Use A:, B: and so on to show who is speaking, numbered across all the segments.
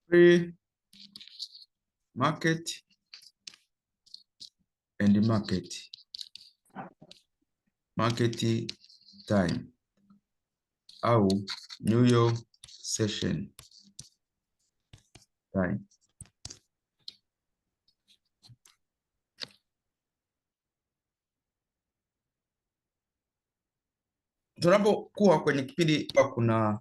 A: Pre-market and market time au New York session time. Tunapokuwa kwenye kipindi kuna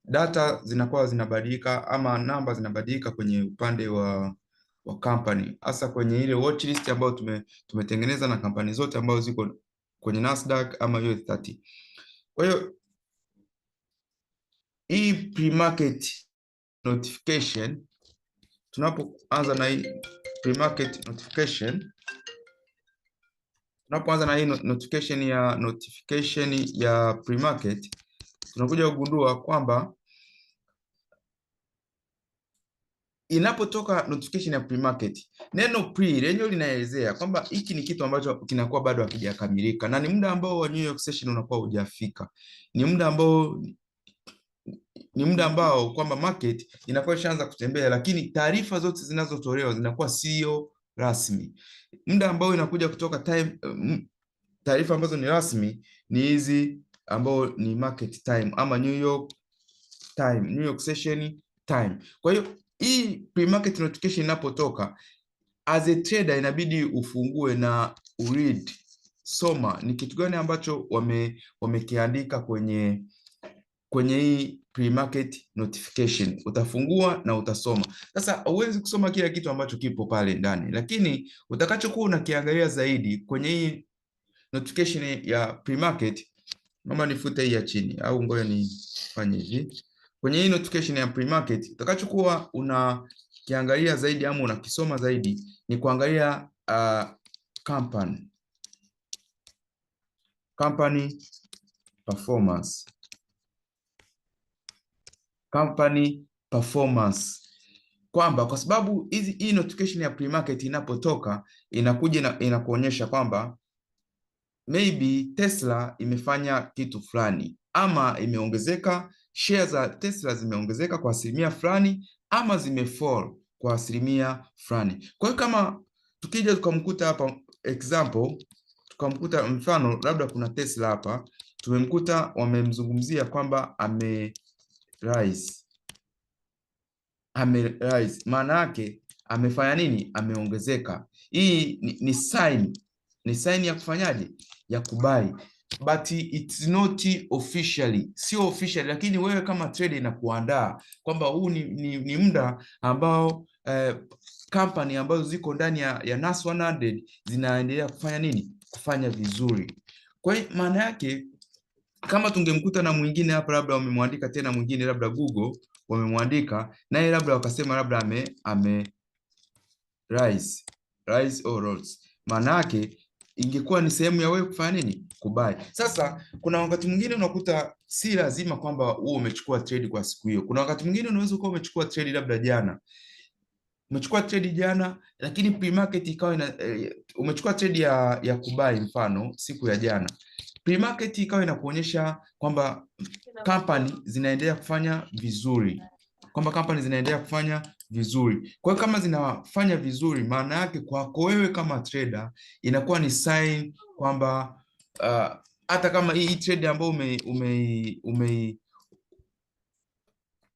A: data zinakuwa zinabadilika ama namba zinabadilika kwenye upande wa company, hasa kwenye ile watch list ambayo tumetengeneza na kampani zote ambazo ziko kwenye Nasdaq ama US 30. Kwa hiyo hii pre-market notification, tunapoanza na hii pre-market notification, notification ya pre-market, tunakuja kugundua kwamba inapotoka notification ya pre-market, neno pre lenyewe linaelezea kwamba hiki ni kitu ambacho kinakuwa bado hakijakamilika na ni muda ambao wa New York session unakuwa hujafika. Ni muda ambao kwamba market inakuwa ishaanza kutembea, lakini taarifa zote zinazotolewa zinakuwa sio rasmi. Muda ambao inakuja kutoka taarifa ambazo ni rasmi ni hizi ambao ni market time ama New York time, New York session time. Kwa hiyo hii pre-market notification inapotoka, as a trader inabidi ufungue na uread, soma ni kitu gani ambacho wamekiandika kwenye hii pre-market notification. Utafungua na utasoma. Sasa huwezi kusoma kila kitu ambacho kipo pale ndani, lakini utakachokuwa unakiangalia zaidi kwenye hii notification ya pre-market, mama nifute hii ya chini au ngoja nifanye hivi. Kwenye hii notification ya pre-market, utakachokuwa unakiangalia zaidi ama unakisoma zaidi ni kuangalia company performance, kwamba kwa sababu hii notification ya pre-market inapotoka inakuja inakuonyesha kwamba maybe Tesla imefanya kitu fulani ama imeongezeka, share za Tesla zimeongezeka kwa asilimia fulani ama zimefall kwa asilimia fulani. Kwa hiyo kama tukija tukamkuta hapa example, tukamkuta mfano labda kuna Tesla hapa, tumemkuta wamemzungumzia kwamba rise, maana yake amefanya nini? Ameongezeka. Hii ni sign ya kufanyaje? Ya kubai, but it's not officially, sio official, lakini wewe kama trader inakuandaa kwamba huu ni muda ambao company ambazo ziko ndani ya Nas 100 zinaendelea kufanya nini? Kufanya vizuri. Kwa hiyo maana yake kama tungemkuta na mwingine hapa, labda wamemwandika tena mwingine, labda Google wamemwandika naye labda wakasema labda rise or rolls, maana yake ingekuwa ni sehemu ya wewe kufanya nini? Kubai. Sasa kuna wakati mwingine unakuta si lazima kwamba wewe umechukua trade kwa siku hiyo. Kuna wakati mwingine unaweza kuwa umechukua trade labda jana, lakini pre-market ikawa umechukua trade ya kubai mfano siku ya jana, pre-market ikawa inakuonyesha kwamba company zinaendelea kufanya vizuri, Kwa hiyo kama zinafanya vizuri, maana yake kwako wewe kama trader inakuwa ni sign kwamba hata kama hii trade ambayo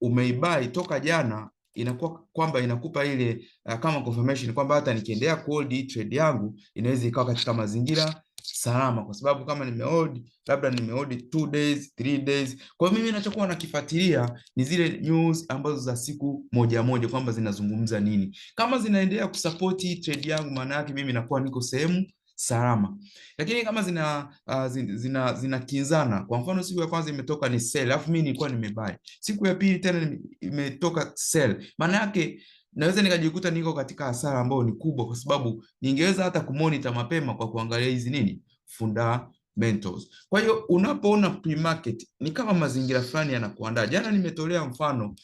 A: umeibai toka jana, inakuwa kwamba inakupa ile kama confirmation kwamba hata nikiendelea kuhold hii trade yangu inaweza ikawa katika mazingira salama, kwa sababu kama nimehold 2 days 3 days. Kwa hiyo mimi ninachokuwa nakifuatilia ni zile news ambazo za siku moja kwamba zinazungumza nini. Kama zinaendelea kusupport hii trade yangu, maana yake mimi nakuwa niko sehemu salama. Lakini kama zinakinzana, kwa mfano siku ya kwanza imetoka ni sell, alafu mimi nilikuwa nimebuy, siku ya pili tena imetoka sell, maana yake naweza nikajikuta niko katika hasara ambayo ni kubwa, kwa sababu ningeweza hata kumonitor mapema kwa kuangalia hizi nini fundamentals. Kwa hiyo unapoona pre-market ni kama mazingira fulani yanakuandaa. Jana nimetolea mfano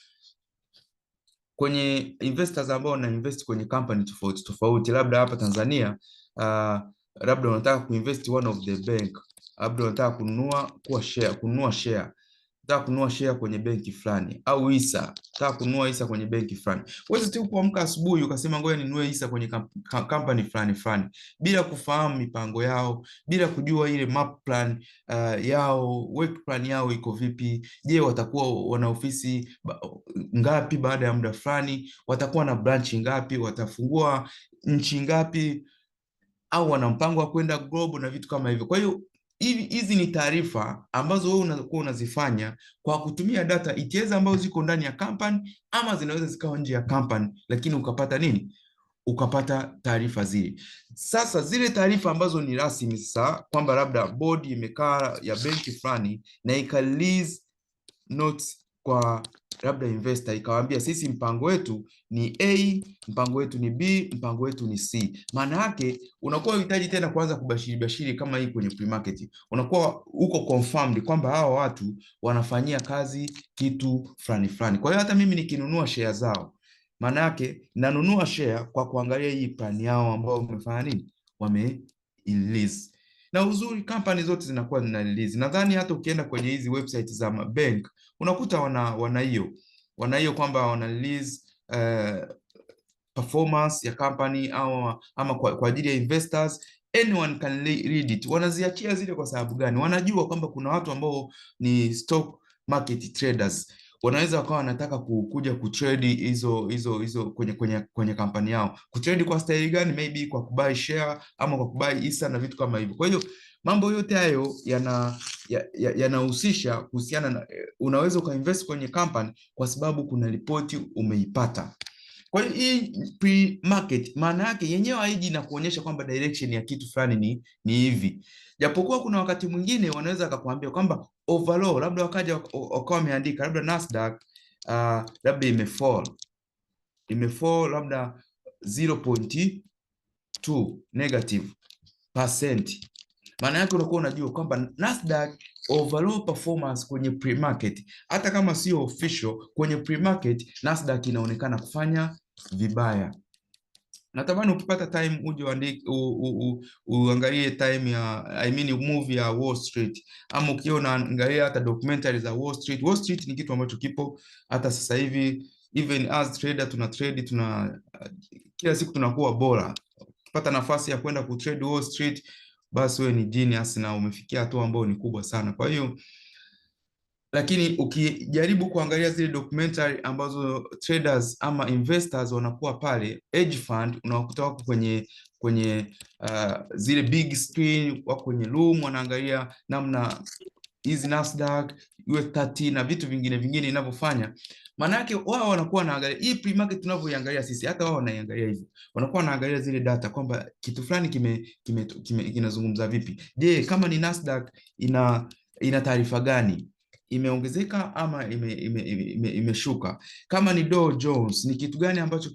A: kwenye investors ambao na invest kwenye company tofauti, labda hapa Tanzania labda unataka kuinvest one of the bank, labda unataka kununua share. nataka kununua share kwenye benki fulani, au hisa, nataka kununua hisa kwenye benki fulani. Huwezi tu kuamka asubuhi ukasema ngoja ninunue hisa kwenye kampani fulani fulani bila kufahamu mipango yao, bila kujua ile map plan yao, work plan yao iko vipi. Je, watakuwa wana ofisi ngapi baada ya muda fulani? Watakuwa na branch ngapi? Watafungua nchi ngapi? Au wana mpango wa kwenda global na vitu kama hivyo. Kwa hiyo hizi ni taarifa ambazo wewe unakuwa unazifanya kwa kutumia data ETS ambazo ziko ndani ya company, ama zinaweza zikawa nje ya company, lakini ukapata nini? Ukapata taarifa zile. Sasa zile taarifa ambazo ni rasmi, sasa kwamba labda board imekaa ya benki fulani na ika release notes kwa labda investor, ikawaambia sisi mpango wetu ni A, mpango wetu ni B, mpango wetu ni C. Maana yake unakuwa unahitaji tena kuanza kubashiri bashiri kama hii kwenye pre-market. Unakuwa uko confirmed kwamba hawa watu wanafanyia kazi kitu fulani fulani. Kwa hiyo hata mimi nikinunua share zao, maana yake nanunua share kwa kuangalia hii plan yao ambao wamefanya nini, wame release. Na uzuri company zote zinakuwa zina release. Nadhani hata ukienda kwenye hizi website za bank unakuta wana hiyo kwamba wana release performance ya company, au ama kwa ajili ya investors, anyone can read it. Wanaziachia zile kwa sababu gani? Wanajua kwamba kuna watu ambao ni stock market traders, wanaweza wakawa wanataka kuja kutrade hizo kwenye kampani yao. Kutrade kwa style gani? Maybe kwa kubuy share ama kwa kubuy hisa na vitu kama hivyo. Kwa hiyo mambo yote hayo yanahusisha kuhusiana na unaweza ukainvest kwenye company kwa sababu kuna ripoti umeipata. Kwa hiyo hii pre-market maana yake yenyewe haiji na kuonyesha kwamba direction ya kitu fulani ni hivi. Japokuwa kuna wakati mwingine wanaweza akakwambia kwamba overall, labda wakaja wakawa wameandika labda Nasdaq labda imefall labda 0.2 negative %. Maana yake unakuwa unajua kwamba Nasdaq overall performance kwenye pre-market, hata kama sio official, kwenye pre-market Nasdaq inaonekana kufanya vibaya. Natamani ukipata time uje uangalie time ya movie ya Wall Street, ama ukiona angalia hata documentary za Wall Street. Wall Street ni kitu ambacho kipo hata sasa hivi, even as trader tuna trade, kila siku tunakuwa bora. Ukipata nafasi ya kwenda kutrade Wall Street, basi wewe ni genius na umefikia hatua ambayo ni kubwa sana. Kwa hiyo lakini ukijaribu kuangalia zile documentary ambazo traders ama investors wanakuwa pale, hedge fund, unawakuta wako kwenye zile big screen, wako kwenye room wanaangalia namna hizi Nasdaq, US30 na vitu vingine inavyofanya. Maana yake wao wanakuwa wanaangalia hii pre-market tunavyoiangalia sisi, hata wao wanaiangalia hivyo. Wanakuwa wanaangalia zile data kwamba kitu fulani kinazungumza vipi. Je, kama ni Nasdaq ina taarifa gani? Imeongezeka ama imeshuka? Kama ni Dow Jones, ni kitu gani ambacho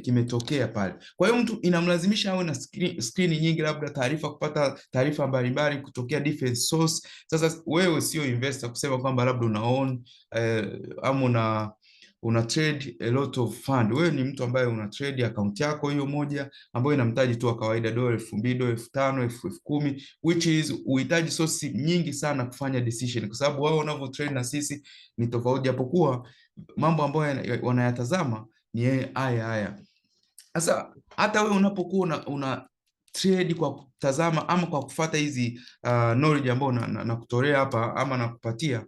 A: kimetokea pale? Kwa hiyo mtu inamlazimisha awe na screen nyingi, labda kupata taarifa mbalimbali kutokea different source. Sasa wewe sio investor kusema kwamba labda una own ama una trade a lot of fund. Wewe ni mtu ambaye una trade account yako hiyo moja ambayo ina mtaji tu wa kawaida $2,000, $2,000, $5,000, $10,000, which is uhitaji source nyingi sana kufanya decision, kwa sababu wao wanavyo trade na sisi ni tofauti, japokuwa mambo ambayo wanayatazama ni haya. Sasa hata wewe unapokuwa una trade kwa kutazama ama kwa kufuata hizi knowledge ambayo nakutolea hapa ama nakupatia,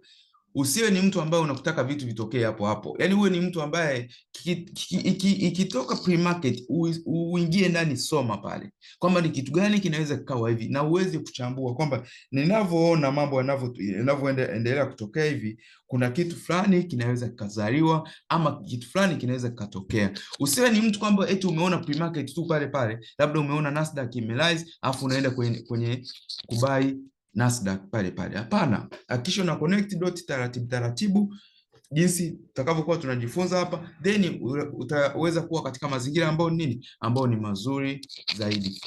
A: usiwe ni mtu ambaye unakutaka vitu vitokee hapo hapo. Yaani uwe ni mtu ambaye ikitoka pre-market uingie ndani, soma pale kwamba ni kitu gani kinaweza kikawa hivi, na uweze kuchambua kwamba ninavyoona mambo yanavyoendelea kutokea hivi, kuna kitu fulani kinaweza kikazaliwa ama kitu fulani kinaweza kikatokea. Usiwe ni mtu kwamba eti umeona pre-market tu pale, labda umeona Nasdaq imerise afu unaenda kwenye kubai Nasdaq pale. Hapana, hakikisha una connect dot taratibu jinsi tutakavyokuwa tunajifunza hapa, then utaweza kuwa katika mazingira ambayo ni mazuri zaidi.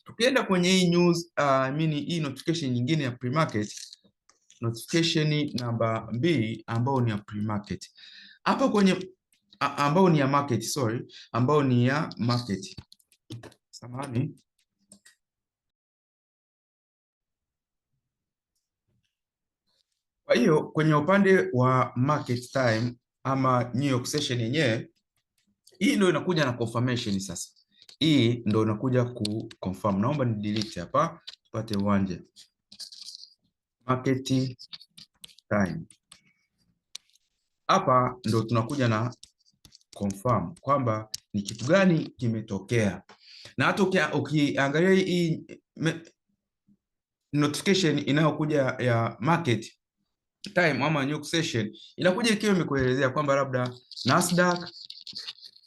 A: Tukienda kwenye hii news, hii notification nyingine ya pre-market, notification namba 2 ambayo ni ya pre-market. Hapa kwenye ambayo ni ya market, ambayo ni ya market. Samahani. Kwa hiyo kwenye upande wa market time ama New York session yenyewe, hii ndio inakuja na confirmation sasa. Hii ndio inakuja ku confirm. Naomba ni delete hapa tupate uwanja. Market time. Hapa ndio tunakuja na confirm kwamba ni kitu gani kimetokea. Na hata ukiangalia hii notification inayokuja ya market time ama New York session, inakuja ikiwa imekuelezea kwamba labda Nasdaq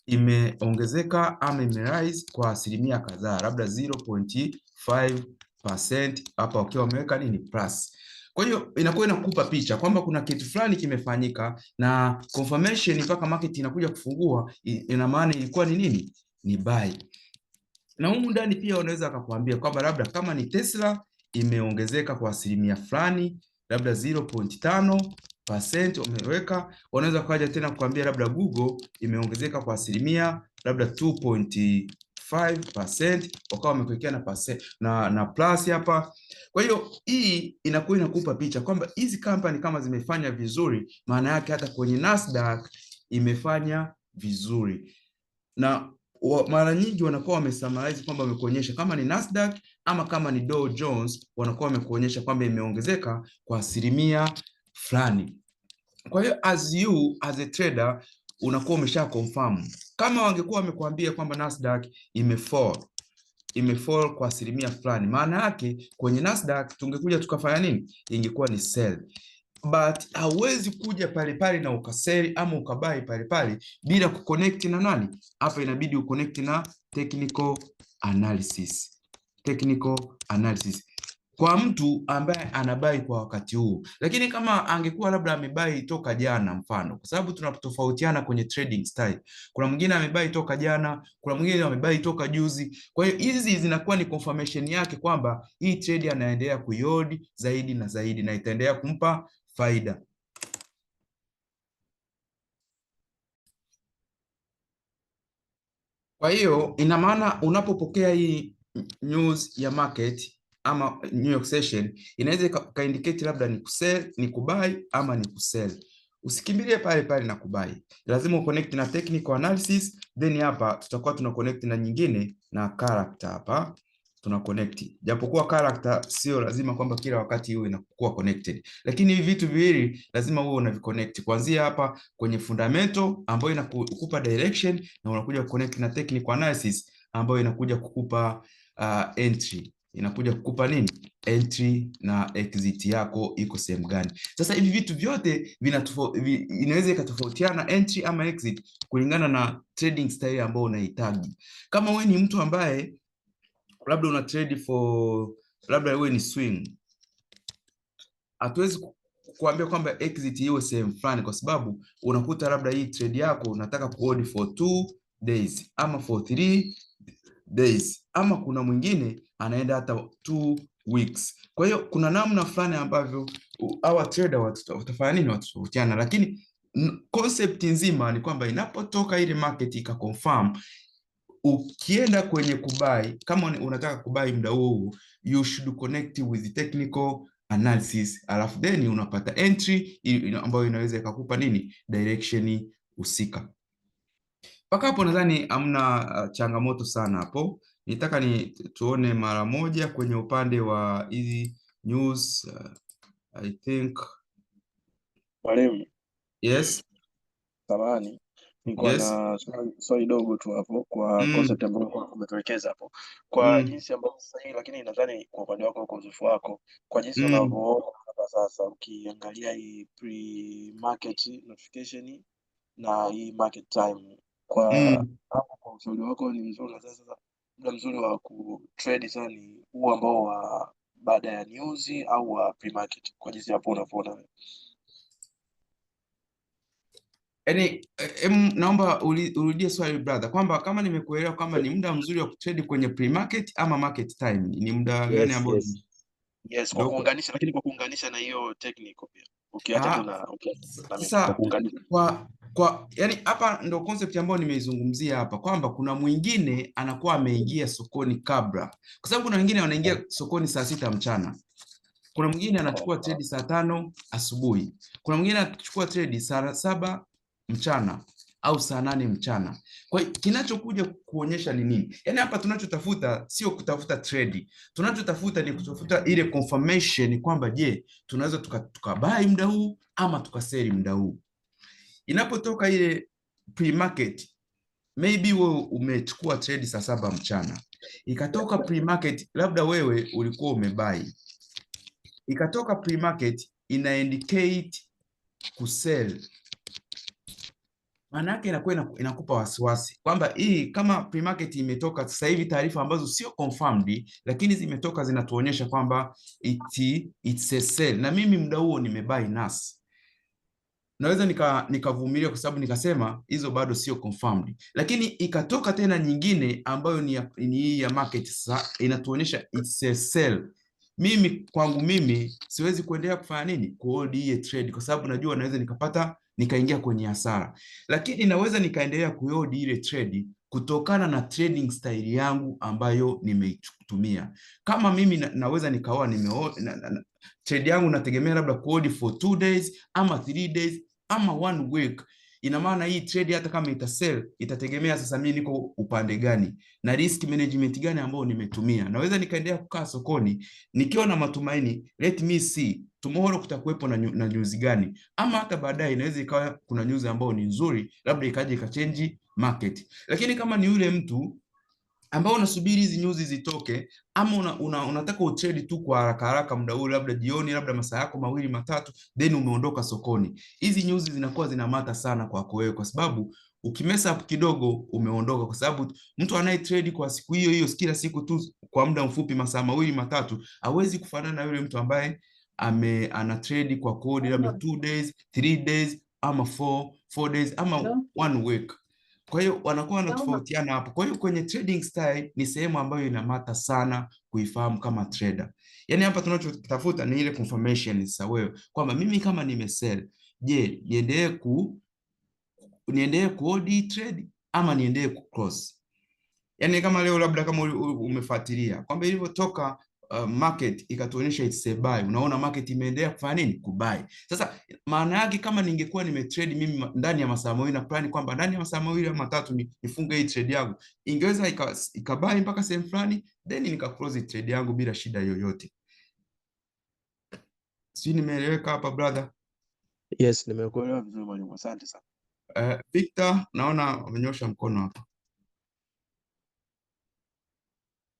A: imeongezeka ama imerise kwa asilimia kadhaa, labda 0.5% hapa wakiwa wameweka nini plus. Kwa hiyo inakuwa inakupa picha kwamba kuna kitu fulani kimefanyika, na confirmation mpaka market inakuja kufungua, ina maana ilikuwa ni nini? Ni buy. Na humu ndani pia unaweza akakwambia kwamba labda kama ni Tesla imeongezeka kwa asilimia fulani, labda 0.5% umeweka. Unaweza kuja tena kukwambia labda Google imeongezeka kwa asilimia labda 2.5%, wakawa wamekuwekea na plus hapa. Kwa hiyo hii inakuwa inakupa picha kwamba hizi company kama zimefanya vizuri, maana yake hata kwenye Nasdaq imefanya vizuri. Na mara nyingi wanakuwa wamesummarize kwamba wamekuonyesha kama ni Nasdaq ama kama ni Dow Jones, wanakuwa wamekuonyesha kwamba imeongezeka kwa asilimia fulani. Kwa hiyo as a trader unakuwa umesha confirm. Kama wangekuwa wamekuambia kwamba Nasdaq imefall kwa asilimia fulani, maana yake kwenye Nasdaq tungekuja tukafanya nini? Ingekuwa ni sell. But hauwezi kuja pale pale na ukaseli ama ukabai pale pale bila kuconnect na nani? Hapa inabidi uconnect na technical analysis. Technical analysis kwa mtu ambaye anabai kwa wakati huu. Lakini kama angekuwa labda amebai toka jana, mfano, kwa sababu tunatofautiana kwenye trading style. Kuna mwingine amebai toka jana, kuna mwingine amebai toka juzi. Kwa hiyo hizi zinakuwa ni confirmation yake kwamba hii trade anaendelea kuihold zaidi na zaidi na itaendelea kumpa faida. Kwa hiyo ina maana unapopokea hii news ya market ama New York session, inaweza kaindicate labda ni kusell, ni kubuy ama ni kusell. Usikimbilie pale pale na kubuy. Lazima uconnect na technical analysis, then hapa tutakuwa tuna connect na nyingine na character hapa. Tuna connect. Japokuwa character sio lazima kwamba kila wakati iwe inakuwa connected. Lakini hivi vitu viwili lazima uwe unaviconnect. Kuanzia hapa kwenye fundamental ambayo inakupa direction, na unakuja kuconnect na technical analysis ambayo inakuja kukupa entry. Inakuja kukupa nini? Entry na exit yako iko sehemu gani. Sasa hivi vitu vyote inaweza ikatofautiana entry ama exit kulingana na trading style ambayo unahitaji. Kama wewe ni mtu ambaye labda una trade for, labda wewe ni swing, hatuwezi kuambia kwamba exit iwe sehemu fulani, kwa sababu unakuta labda hii trade yako unataka kuhold for 2 days ama for 3 days, ama kuna mwingine anaenda hata 2 weeks. Kwa hiyo kuna namna fulani ambavyo hawa trader watafanya nini, watatofautiana, lakini concept nzima ni kwamba inapotoka ile market ikaconfirm, ukienda kwenye kubai, kama unataka kubai muda huo, you should connect with the technical analysis, alafu then unapata entry ambayo inaweza ikakupa nini, direction husika. Mpaka hapo nadhani hamna changamoto sana hapo. Nitaka tuone mara moja kwenye upande wa hizi news. I think
B: mwalimu.
A: Yes.
B: Samahani. Niko na swali dogo tu hapo kwa concept ambayo umetuelekeza hapo. Kwa jinsi ambavyo sasa hivi, lakini nadhani kwa upande wako, kwa uzoefu wako, kwa jinsi unavyoona hapa sasa, ukiangalia hii pre-market notification na hii market time, kwa hapo kwa ushauri wako ni mzuri sasa, muda mzuri wa kutrade sana ni huu ambao wa baada ya news au wa pre-market, kwa jinsi hapo unavyoona?
A: Yaani, naomba urudie swali brother, kwamba kama nimekuelewa kwamba ni muda mzuri wa kutrade kwenye pre-market ama market time, ni muda gani ambao?
B: Yes, kwa kuunganisha, lakini kwa kuunganisha na hiyo technical pia. Ukiacha tu na
A: sasa kwa yani hapa ndo concept ambayo nimeizungumzia hapa, kwamba kuna mwingine anakuwa ameingia sokoni kabla, kwa sababu kuna wengine wanaingia sokoni saa 6 mchana. Kuna mwingine anachukua trade saa 5 asubuhi. Kuna mwingine anachukua trade saa 7 mchana au saa 8 mchana. Kwa hiyo kinachokuja kuonyesha ni nini? Yaani hapa tunachotafuta sio kutafuta trade. Tunachotafuta ni kutafuta ile confirmation kwamba je, tunaweza tukabai muda huu ama tukaseli muda huu. Inapotoka ile pre-market, maybe wewe umechukua trade saa 7 mchana. Ikatoka pre-market, labda wewe ulikuwa umebai. Ikatoka pre-market ina indicate kusell. Maana yake inakupa wasiwasi kwamba hii kama pre-market imetoka sasa hivi taarifa ambazo sio confirmed, lakini zimetoka zinatuonyesha kwamba it's a sell, na mimi muda huo nimebuy nas, naweza nikavumilia kwa sababu nikasema hizo bado sio confirmed. Lakini ikatoka tena nyingine ambayo ni hii ya market sasa inatuonyesha it's a sell. Mimi kwangu mimi siwezi kuendelea kufanya nini, kuhold hii trade, kwa sababu najua naweza nikaingia kwenye hasara, lakini naweza nikaendelea kuhold ile trade kutokana na trading style yangu ambayo nimeitumia. Kama mimi naweza nikawa trade yangu nategemea labda kuhold for 2 days ama 3 days ama 1 week. Ina maana hii trade hata kama itasell itategemea sasa mimi niko upande gani na risk management gani ambayo nimetumia. Naweza nikaendelea kukaa sokoni nikiwa na matumaini, let me see tomorrow kutakuwepo na news gani, ama hata baadaye inaweza ikawa kuna news ambayo ni nzuri, labda ikaje ikachange market. Lakini kama ni yule mtu ambao unasubiri hizi news zitoke, ama unataka utrade tu kwa haraka haraka muda huu, labda jioni, labda masaa yako 2 matatu, then umeondoka sokoni, hizi news zinakuwa zinamata sana kwako wewe, kwa sababu ukimesa up kidogo umeondoka, kwa sababu mtu anaye trade kwa siku hiyo hiyo kila siku tu kwa muda mfupi, masaa 2 matatu, hawezi kufanana na yule mtu ambaye ana trade kwa code labda 2 days, 3 days ama 4 days ama 1 week. Kwa hiyo wanakuwa wanatofautiana hapo. Kwa hiyo kwenye trading style ni sehemu ambayo inamata sana kuifahamu kama trader. Yaani hapa tunachotafuta ni ile confirmation sasa wewe kwamba mimi kama nimesell, je, niendelee kuhold trade ama niendelee kuclose? Yaani kama leo labda kama umefuatilia kwamba ilivyotoka market ikatuonyesha it's a buy, unaona market imeendelea kufanya nini, kubuy. Sasa maana yake kama ningekuwa nimetrade mimi ndani ya masaa 2 na plan kwamba ndani ya masaa 2 ama 3 nifunge hii trade yangu, ingeweza ikabuy mpaka sehemu fulani then nika close trade yangu bila shida yoyote. Si nimeeleweka hapa brother?
B: Yes, nimekuelewa vizuri mwalimu, asante sana.
A: Victor, naona umenyosha mkono hapa.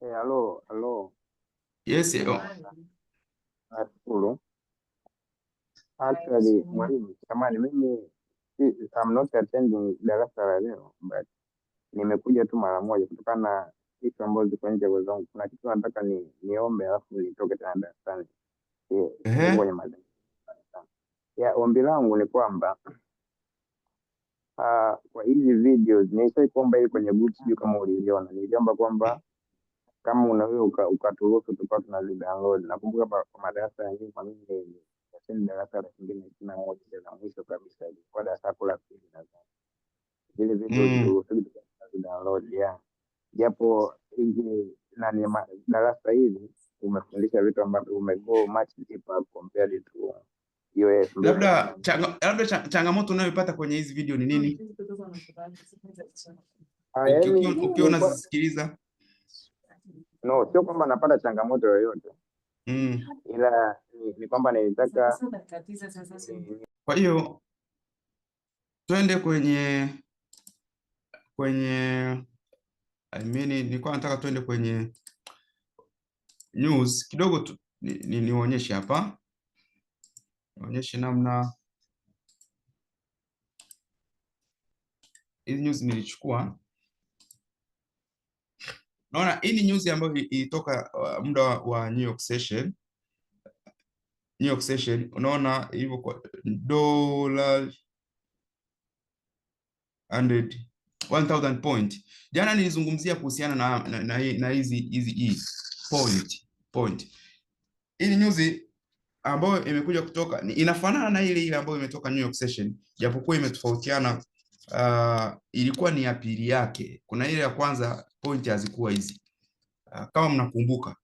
C: Hello.
A: Yes,
C: Nashukuru. Actually, mwalimu, samahani, mimi I'm not attending darasa la leo, but nimekuja tu mara moja kutokana na vitu ambazo ziko nje kwa zangu. Kuna kitu nataka niombe alafu nitoke tena darasani. Kwenye mada. Ombi langu ni kwamba kwa hizi videos nishaikuomba hii kwenye group, sijui kama uliona. Niliomba kwamba kama unaweza ukaturuhusu tukawa tunazidownload. Nakumbuka kwa madarasa ya nyuma mimi ni darasa la 2021 la mwisho kabisa kwa darasa la pili nadhani. Zile video tunazidownload japo hizi darasa hili umefundisha vitu ambavyo umego much deeper compared to US.
A: Labda changamoto unayopata kwenye hizi video ni nini? Ukiwa unazisikiliza.
C: No, sio kwamba napata changamoto yoyote. Ila ni kwamba nilitaka.
A: Kwa hiyo twende kwenye nilikuwa nataka twende kwenye news kidogo tu, nionyeshe hapa, nionyeshe namna hizi news nilichukua. Naona hii ni news ambayo ilitoka muda wa New York session. Unaona hivyo kwa $1,000 point. Jana nilizungumzia kuhusiana na hizi point. Hii news ambayo imekuja kutoka inafanana na ile ambayo imetoka New York session, japokuwa imetofautiana. Ilikuwa ni ya pili yake. Kuna ile ya kwanza point hazikuwa hizi, kama mnakumbuka.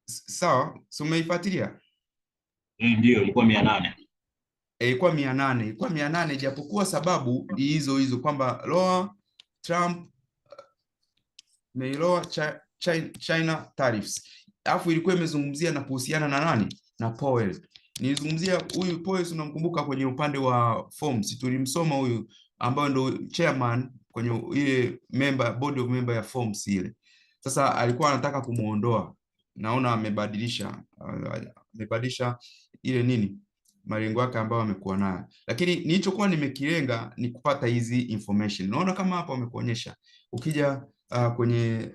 A: Sawa, so umeifuatilia?
D: Ndio, ilikuwa 800.
A: Ilikuwa 800, ilikuwa 800, japokuwa sababu hizo hizo kwamba lower Trump may lower China tariffs. Alafu ilikuwa imezungumzia na kuhusiana na nani? Na Powell. Nilizungumzia huyu Powell, unamkumbuka kwenye upande wa forms, tulimsoma huyu ambaye ndo chairman kwenye ile member board of member ya forms ile. Sasa alikuwa anataka kumuondoa. Naona amebadilisha ile nini malengo yake ambayo amekuwa nayo, lakini nilichokuwa nimekilenga ni kupata hizi information. Naona kama hapa wamekuonyesha, ukija kwenye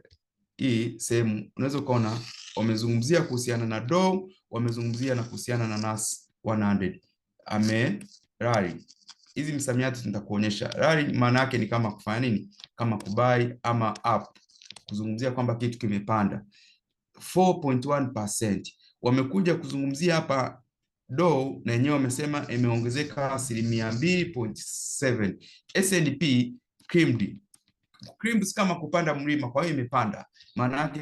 A: hii sehemu unaweza ukaona wamezungumzia kuhusiana na Dow, wamezungumzia na kuhusiana na Nas 100 rally. Hizi msamiati nitakuonyesha. Rally maana yake ni kama kufanya nini, kama kubai ama up, kuzungumzia kwamba kitu kimepanda 4.1%. Wamekuja kuzungumzia hapa Dow na yenyewe wamesema imeongezeka 2.7%. S&P creamed kama kupanda mlima, kwa hiyo imepanda, maana yake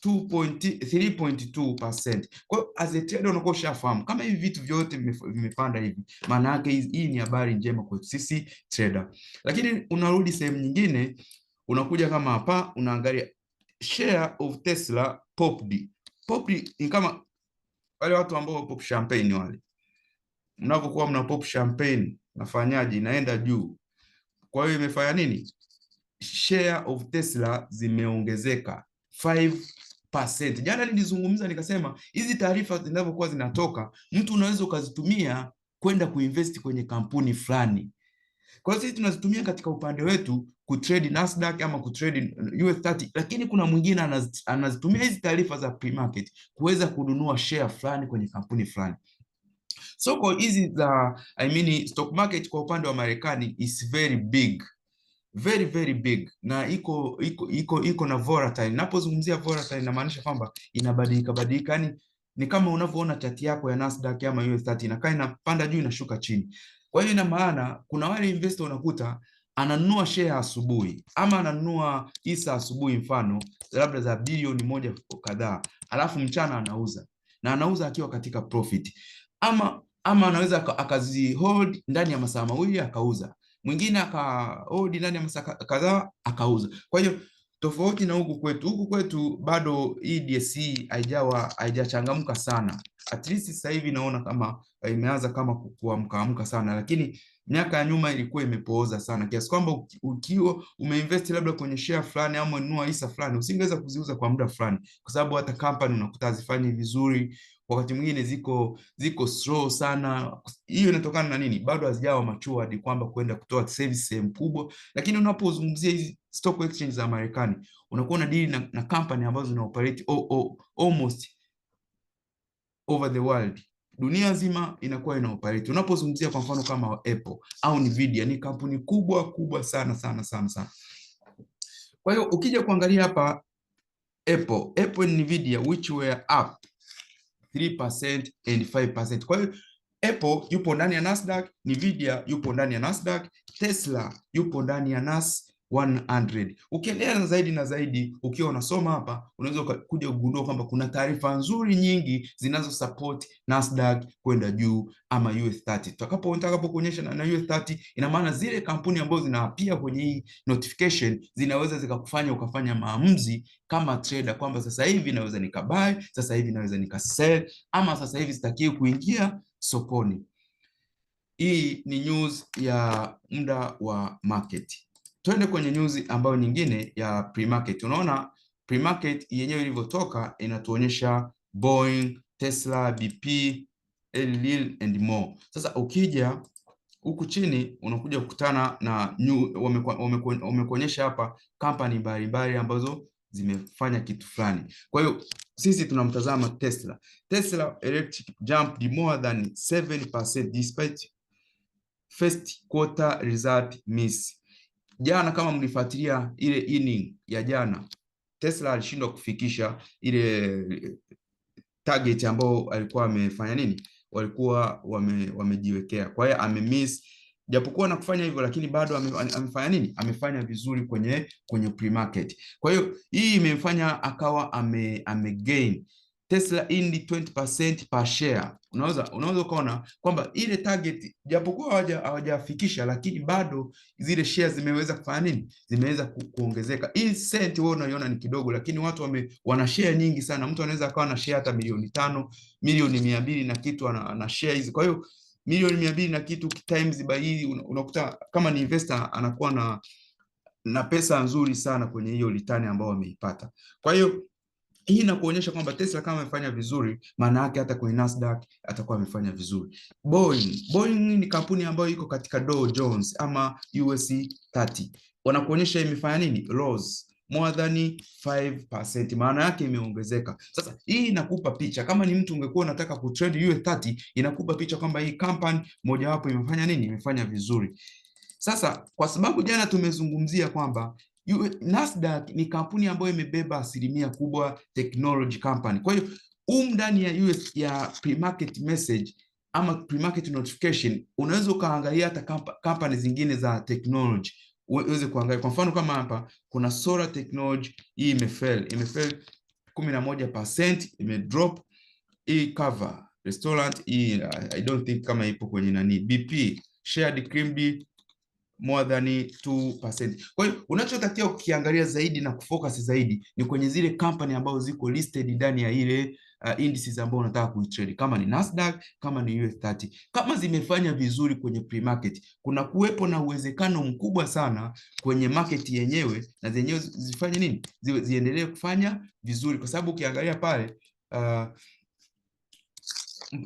A: 3.2%. Kwa hiyo as a trader unakuwa ushafahamu kama hivi vitu vyote vimepanda hivi, maana yake hii ni habari njema kwa sisi trader. Lakini unarudi sehemu nyingine, unakuja kama hapa unaangalia share of Tesla popped. Popped ni kama wale watu ambao pop champagne wale. Mnapokuwa mna pop champagne, nafanyaje? Inaenda juu. Kwa hiyo imefanya nini? Share of Tesla zimeongezeka 5%. Jana nilizungumza nikasema hizi taarifa zinapokuwa zinatoka, mtu unaweza ukazitumia kwenda kuinvest kwenye kampuni fulani. Kwa hiyo sisi tunazitumia katika upande wetu kutrade Nasdaq ama kutrade US30, lakini kuna mwingine anazitumia hizi taarifa za pre-market kuweza kununua share fulani kwenye kampuni fulani. Soko hizi za stock market kwa upande wa Marekani is very big. Very very big, na iko na volatile. Ninapozungumzia volatile inamaanisha kwamba inabadilika, yani ni kama unavyoona chati yako ya Nasdaq ama US30 inakaa inapanda juu inashuka chini. Kwa hiyo ina maana kuna wale investor unakuta ananunua share asubuhi ama ananunua hisa asubuhi, mfano labda za bilioni 1 kadhaa, alafu mchana anauza, na anauza akiwa katika profit, ama anaweza akazi hold ndani ya masaa mawili akauza, mwingine akahold ndani ya masaa kadhaa akauza. Kwa hiyo tofauti na huku kwetu bado hii DSE haijachangamka sana. At least sasa hivi naona kama imeanza kama kuamka sana, lakini miaka ya nyuma ilikuwa imepooza sana kiasi kwamba ukiwa umeinvest labda kwenye share fulani au umenunua hisa fulani, usingeweza kuziuza kwa muda fulani, kwa sababu hata company unakuta hazifanyi vizuri, wakati mwingine ziko slow sana. Hiyo inatokana na nini? Bado hazijawa matured kwamba kwenda kutoa service sehemu kubwa. Lakini unapozungumzia hizi stock exchange za Marekani, unakuwa na deal na company ambazo zina operate almost over the world. Dunia nzima inakuwa ina operate. Unapozungumzia kwa mfano kama Apple au Nvidia, ni kampuni kubwa sana. Kwa hiyo ukija kuangalia hapa Apple and Nvidia which were up 3% and 5%. Kwa hiyo Apple yupo ndani ya Nasdaq, Nvidia yupo ndani ya Nasdaq, Tesla yupo ndani ya Nas 100. Ukiendelea zaidi na zaidi, ukiwa unasoma hapa, unaweza kuja kugundua kwamba kuna taarifa nzuri nyingi zinazo support Nasdaq kwenda juu ama US30. Tutakapokuonyesha na US30, ina maana zile kampuni ambazo zinaapia kwenye hii notification zinaweza zikakufanya ukafanya maamuzi kama trader kwamba sasa hivi naweza nikabuy, sasa hivi naweza nikasell, ama sasa hivi sitakiwi kuingia sokoni. Hii ni news ya muda wa market. Twende kwenye news ambayo nyingine ya pre-market. Unaona pre-market yenyewe ilivyotoka inatuonyesha Boeing, Tesla, BP, Lilly and more. Sasa ukija huku chini unakuja kukutana na wamekuonyesha hapa company mbalimbali ambazo zimefanya kitu fulani. Kwa hiyo sisi tunamtazama Tesla. Tesla Electric jumped more than 7% despite first quarter result miss. Jana kama mlifuatilia ile earning ya jana, Tesla alishindwa kufikisha ile target ambayo alikuwa amefanya nini, walikuwa wamejiwekea. Kwa hiyo amemiss, japokuwa na kufanya hivyo, lakini bado amefanya nini, amefanya vizuri kwenye pre-market. Kwa hiyo hii imemfanya akawa gain Tesla Indy 20% per share. Unaweza ukaona kwamba ile target japokuwa hawajafikisha, lakini bado zile shares zimeweza kufanya nini? Zimeweza kuongezeka. Hii cent wewe unaiona ni kidogo, lakini watu wana share nyingi sana. Mtu anaweza akawa na share hata milioni 5, milioni 200 na kitu ana share hizi. Kwa hiyo milioni 200 na kitu times by hii, unakuta kama ni investor anakuwa na pesa nzuri sana kwenye hiyo return ambayo ameipata. Kwa hiyo hii inakuonyesha kwamba Tesla kama amefanya vizuri, maana yake hata kwenye Nasdaq atakuwa amefanya vizuri. Boeing ni kampuni ambayo iko katika Dow Jones ama US 30. Wanakuonyesha imefanya nini? Loss more than 5%, maana yake imeongezeka. Sasa hii inakupa picha, kama ni mtu ungekuwa unataka kutrade US 30, inakupa picha kwamba hii company mojawapo imefanya nini? Imefanya vizuri. Sasa kwa sababu jana tumezungumzia kwamba Nasdaq ni kampuni ambayo imebeba asilimia kubwa technology company. Kwa hiyo ndani ya US ya pre-market message ama pre-market notification unaweza ukaangalia hata company zingine za technology uweze kuangalia. Kwa mfano kama hapa kuna Solar Technology, hii imefell 11%, imedrop. Hii Cover Restaurant, hii I don't think kama ipo kwenye nani. BP share declined more than 2%. Kwa hiyo unachotakiwa kukiangalia zaidi na kufocus zaidi ni kwenye zile company ambazo ziko listed ndani ya ile indices ambao unataka kuitrade, kama ni Nasdaq, kama ni US 30. Kama zimefanya vizuri kwenye pre-market, kuna kuwepo na uwezekano mkubwa sana kwenye market yenyewe na zenyewe zifanye nini? Ziendelee kufanya vizuri, kwa sababu ukiangalia pale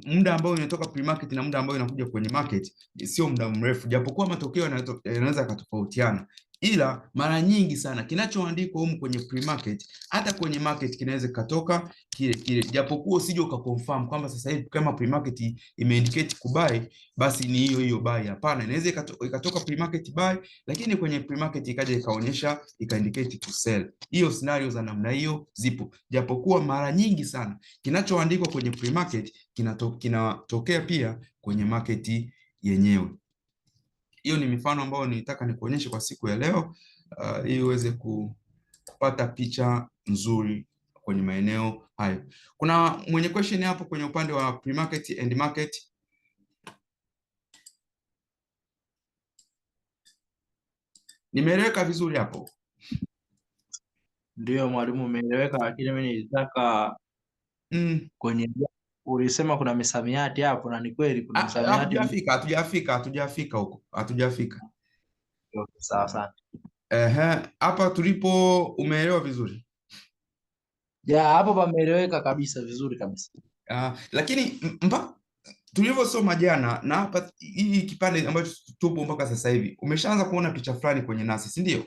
A: muda ambao inatoka pre-market na muda ambao inakuja kwenye market sio muda mrefu, japokuwa matokeo yanaweza kutofautiana, ila mara nyingi sana kinachoandikwa huko kwenye pre-market hata kwenye market kinaweza katoka kile, japokuwa usije ukaconfirm kwamba sasa hivi kama pre-market imeindicate kubuy basi ni hiyo buy. Hapana, inaweza ikatoka pre-market buy, lakini kwenye pre-market ikaja ikaonyesha ikaindicate to sell. Hiyo scenario za namna hiyo zipo, japokuwa mara nyingi sana kinachoandikwa kwenye pre-market kinatokea pia kwenye market yenyewe. Hiyo ni mifano ambayo nilitaka nikuonyeshe kwa siku ya leo ili uweze kupata picha nzuri kwenye maeneo hayo. Kuna mwenye question hapo kwenye upande wa pre-market and market. Nimeeleweka vizuri hapo?
E: Ndio mwalimu, umeeleweka, lakini mimi nilitaka kwenye ulisema kuna misamiati hapo, na ni kweli kuna misamiati.
A: Hatujafika huko.
E: Sawa sana.
A: Hapa tulipo umeelewa vizuri?
E: Ya, hapo pameeleweka kabisa, vizuri kabisa.
A: Lakini tulivyosoma jana na hapa hii kipande ambacho tupo mpaka sasa hivi umeshaanza kuona picha fulani kwenye nasi, si ndio?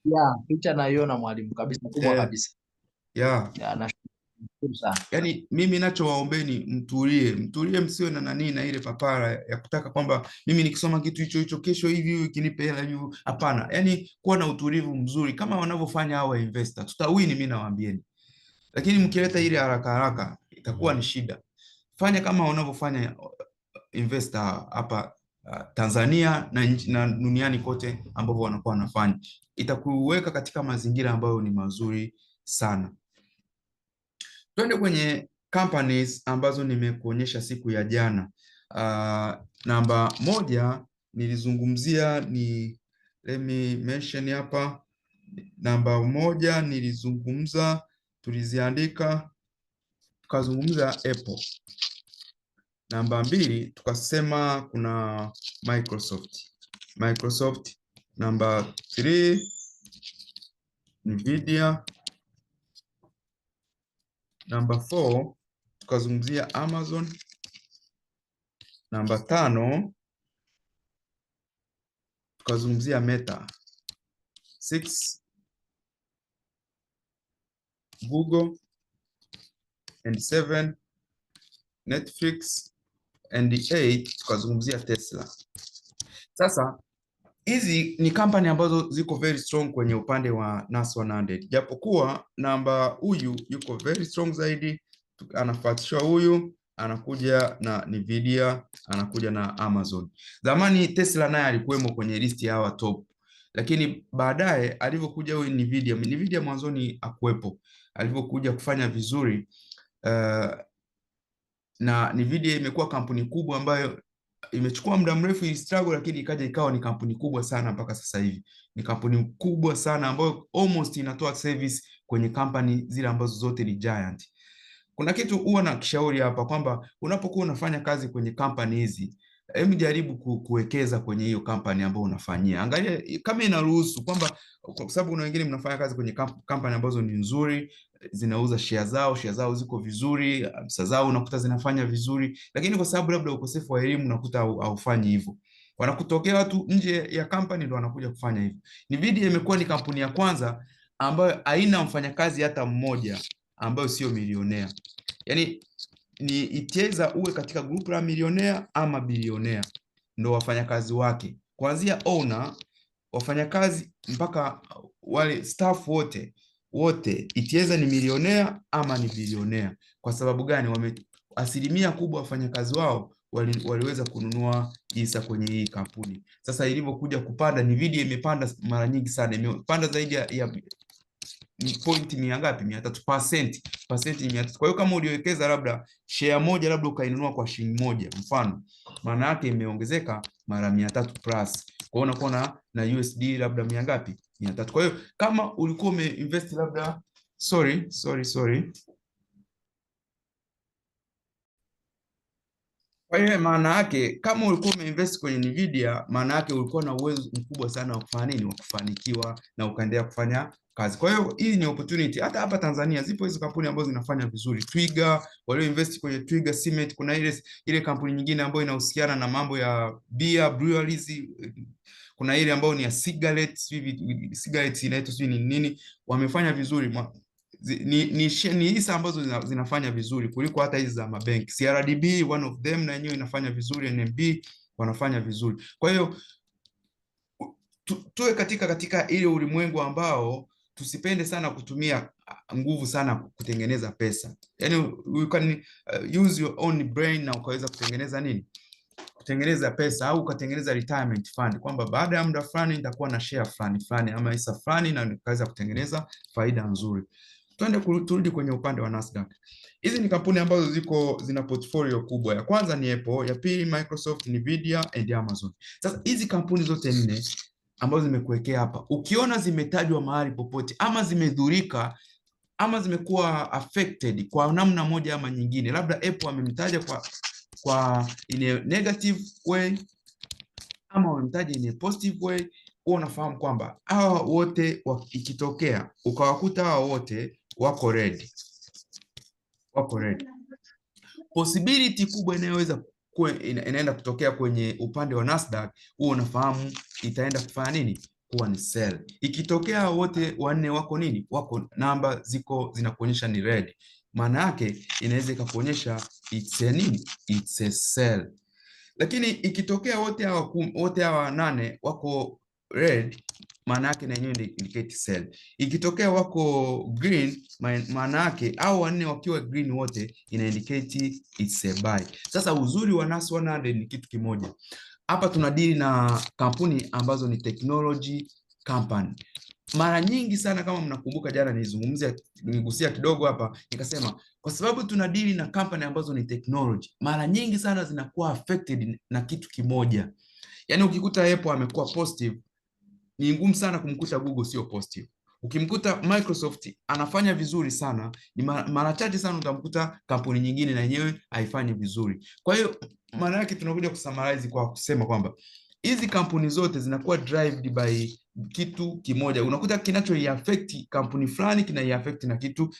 E: Ya, picha naiona mwalimu kabisa, kubwa kabisa.
A: Ya,
E: nashukuru sana.
A: Yaani mimi nachowaombeni mtulie, msiwe na nani na ile papara ya kutaka kwamba mimi nikisoma kitu hicho kesho hivi ikinipe hela hivi. Hapana, yaani kuwa na utulivu mzuri kama wanavyofanya hawa investor, tutawini, mimi nawaambieni. Lakini mkileta ile haraka itakuwa ni shida. Fanya kama wanavyofanya investor hapa Tanzania na duniani kote ambavyo wanakuwa wanafanya, itakuweka katika mazingira ambayo ni mazuri sana. Twende kwenye companies ambazo nimekuonyesha siku ya jana. Namba 1 nilizungumzia let me mention hapa. Namba 1 nilizungumza, tuliziandika, tukazungumza Apple. Namba 2 tukasema kuna Microsoft. Namba 3 Nvidia. Namba 4 tukazungumzia Amazon. Namba 5 tukazungumzia Meta. 6 Google, and 7 Netflix, and 8 tukazungumzia Tesla. Sasa hizi ni company ambazo ziko very strong kwenye upande wa Nas 100, japokuwa namba huyu yuko very strong zaidi, anafuatishwa huyu, anakuja na Nvidia, anakuja na Amazon. Zamani Tesla naye alikuwemo kwenye listi ya hawa top, lakini baadaye alivyokuja huyu Nvidia mwanzoni akuwepo, alivyokuja kufanya vizuri na Nvidia imekuwa kampuni kubwa ambayo imechukua muda mrefu ili struggle, lakini ikaja ikawa ni kampuni kubwa sana mpaka sasa hivi. Ni kampuni kubwa sana ambayo almost inatoa service kwenye kampani zile ambazo zote ni giant. Kuna kitu huwa na kishauri hapa kwamba unapokuwa unafanya kazi kwenye kampani hizi, hebu jaribu kuwekeza kwenye hiyo kampani ambayo unafanyia. Angalia kama inaruhusu, kwamba kwa sababu kuna wengine mnafanya kazi kwenye kampani ambazo ni nzuri, zinauza share zao ziko vizuri, pesa zao unakuta zinafanya vizuri, lakini kwa sababu labda ukosefu wa elimu unakuta haufanyi hivyo. Wanakutokea watu nje ya kampani ndio wanakuja kufanya hivyo. Nvidia imekuwa ni kampuni ya kwanza ambayo haina mfanyakazi hata mmoja ambayo sio milionea. Yaani ni iteza uwe katika grupu la milionea ama bilionea, ndo wafanyakazi wake, kuanzia owner, wafanyakazi mpaka wale staff wote iteza ni milionea ama ni bilionea. Kwa sababu gani? Asilimia kubwa wafanyakazi wao waliweza kununua hisa kwenye hii kampuni. Sasa ilivyokuja kupanda, Nvidia imepanda mara nyingi sana, imepanda zaidi ya point mia ngapi? 300%. Percent 300. Kwa hiyo kama uliwekeza labda share moja, labda ukainunua kwa shilingi moja mfano, maana yake imeongezeka mara 300 plus. Kwa hiyo unakuwa na USD labda 100 ngapi? 300. Kwa hiyo kama ulikuwa umeinvest labda sorry. Kwa hiyo maana yake kama ulikuwa umeinvest kwenye Nvidia, maana yake ulikuwa na uwezo mkubwa sana wa kufanya nini? Wa kufanikiwa na ukaendelea kufanya kazi. Kwa hiyo hii ni opportunity. Hata hapa Tanzania zipo hizo kampuni ambazo zinafanya vizuri. Twiga, walio invest kwenye Twiga Cement, kuna ile kampuni nyingine ambayo inahusiana na mambo ya beer breweries, kuna ile ambayo ni ya cigarettes inaitwa nini, wamefanya vizuri. Ni hisa ambazo zinafanya vizuri kuliko hata hizi za mabenki. CRDB one of them, na yenyewe inafanya vizuri. NMB wanafanya vizuri. Kwa hiyo tuwe katika ile ulimwengu ambao tusipende sana kutumia nguvu sana kutengeneza pesa. Yani you can use your own brain na ukaweza kutengeneza nini? Kutengeneza pesa, au ukatengeneza retirement fund, kwamba baada ya muda fulani nitakuwa na share fulani ama hisa fulani, na nikaweza kutengeneza faida nzuri. Turudi kwenye upande wa Nasdaq. Hizi ni kampuni ambazo zina portfolio kubwa. Ya kwanza ni Apple, ya pili Microsoft, Nvidia and Amazon. Sasa hizi kampuni zote nne ambazo zimekuwekea hapa, ukiona zimetajwa mahali popote ama zimedhurika ama zimekuwa affected kwa namna moja ama nyingine, labda Apple amemtaja kwa in a negative way ama wamemtaja in a positive way, unafahamu kwamba hawa wote ikitokea ukawakuta hawa wote wako red. Possibility kubwa inayoweza inaenda kutokea kwenye upande wa Nasdaq, huo unafahamu itaenda kufanya nini? Kuwa ni sell. Ikitokea wote wanne wako nini? Wako namba zinakuonyesha ni red, maana yake inaweza ikakuonyesha it's a nini? It's a sell. Lakini ikitokea wote hawa 8 wako red, maana yake na yenyewe indicate sell. Ikitokea wako green, maana yake au 4 wakiwa green wote ina indicate it's a buy. Sasa uzuri wa Nas 100 ni kitu kimoja. Hapa tunadili na kampuni ambazo ni technology company. Mara nyingi sana, kama mnakumbuka, jana niligusia kidogo hapa, nikasema kwa sababu tunadili na company ambazo ni technology, mara nyingi sana zinakuwa affected na kitu kimoja. Yaani ukikuta Apple amekuwa positive, ni ngumu sana kumkuta Google sio positive. Ukimkuta Microsoft anafanya vizuri sana, ni mara chache sana utamkuta kampuni nyingine na yenyewe haifanyi vizuri. Kwa hiyo maana yake tunakuja kusummarize kwa kusema kwamba hizi kampuni zote zinakuwa driven by kitu kimoja. Unakuta kinacho-affect kampuni fulani kina-affect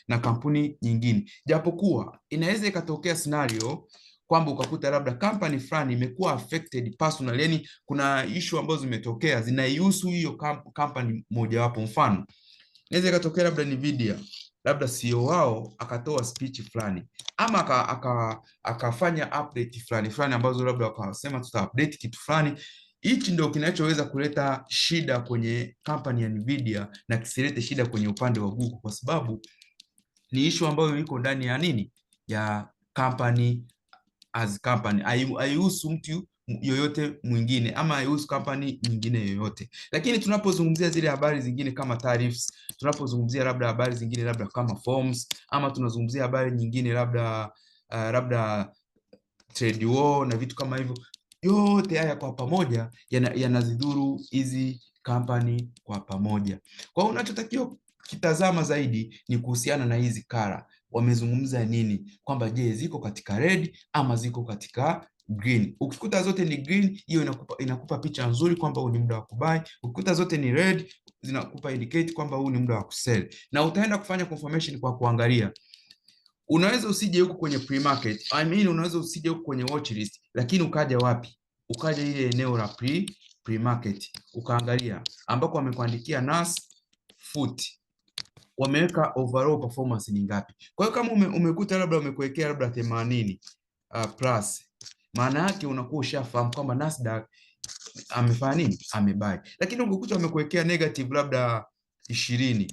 A: na kampuni nyingine. Japokuwa inaweza ikatokea scenario kwamba ukakuta labda company fulani imekuwa affected personally, yani kuna issue ambazo zimetokea zinaihusu hiyo company mojawapo. Mfano, inaweza ikatokea labda Nvidia, labda CEO wao akatoa speech fulani ama akafanya update fulani ambazo labda wakasema tuta-update kitu fulani. Hichi ndio kinachoweza kuleta shida kwenye company ya Nvidia na kisilete shida kwenye upande wa Google, kwa sababu ni issue ambayo iko ndani ya nini? Ya company as company. Haihusu mtu yoyote mwingine ama haihusu company nyingine yoyote. Lakini tunapozungumzia zile habari zingine kama tariffs, tunapozungumzia labda habari zingine labda kama forms, ama tunazungumzia habari nyingine labda trade war na vitu kama hivyo, yote haya kwa pamoja yanazidhuru hizi company kwa pamoja. Kwa hiyo unachotakiwa kitazama zaidi ni kuhusiana na hizi kara, wamezungumza nini, kwamba je, ziko katika red ama ziko katika green. Ukikuta zote ni green, hiyo inakupa picha nzuri kwamba huu ni muda wa kubuy. Ukikuta zote ni red, zinakupa indicate kwamba huu ni muda wa kusell, na utaenda kufanya confirmation kwa kuangalia. Unaweza usije huko kwenye pre-market, unaweza usije huko kwenye watch list, lakini ukaja wapi? Ukaja ile eneo la pre-market, ukaangalia ambako wamekuandikia NAS foot, wameweka overall performance ni ngapi. Kwa hiyo kama umekuta labda umekuwekea labda 80 plus, maana yake unakuwa ushafahamu kwamba Nasdaq amefanya nini, amebuy. Lakini ukikuta umekuwekea negative labda 20,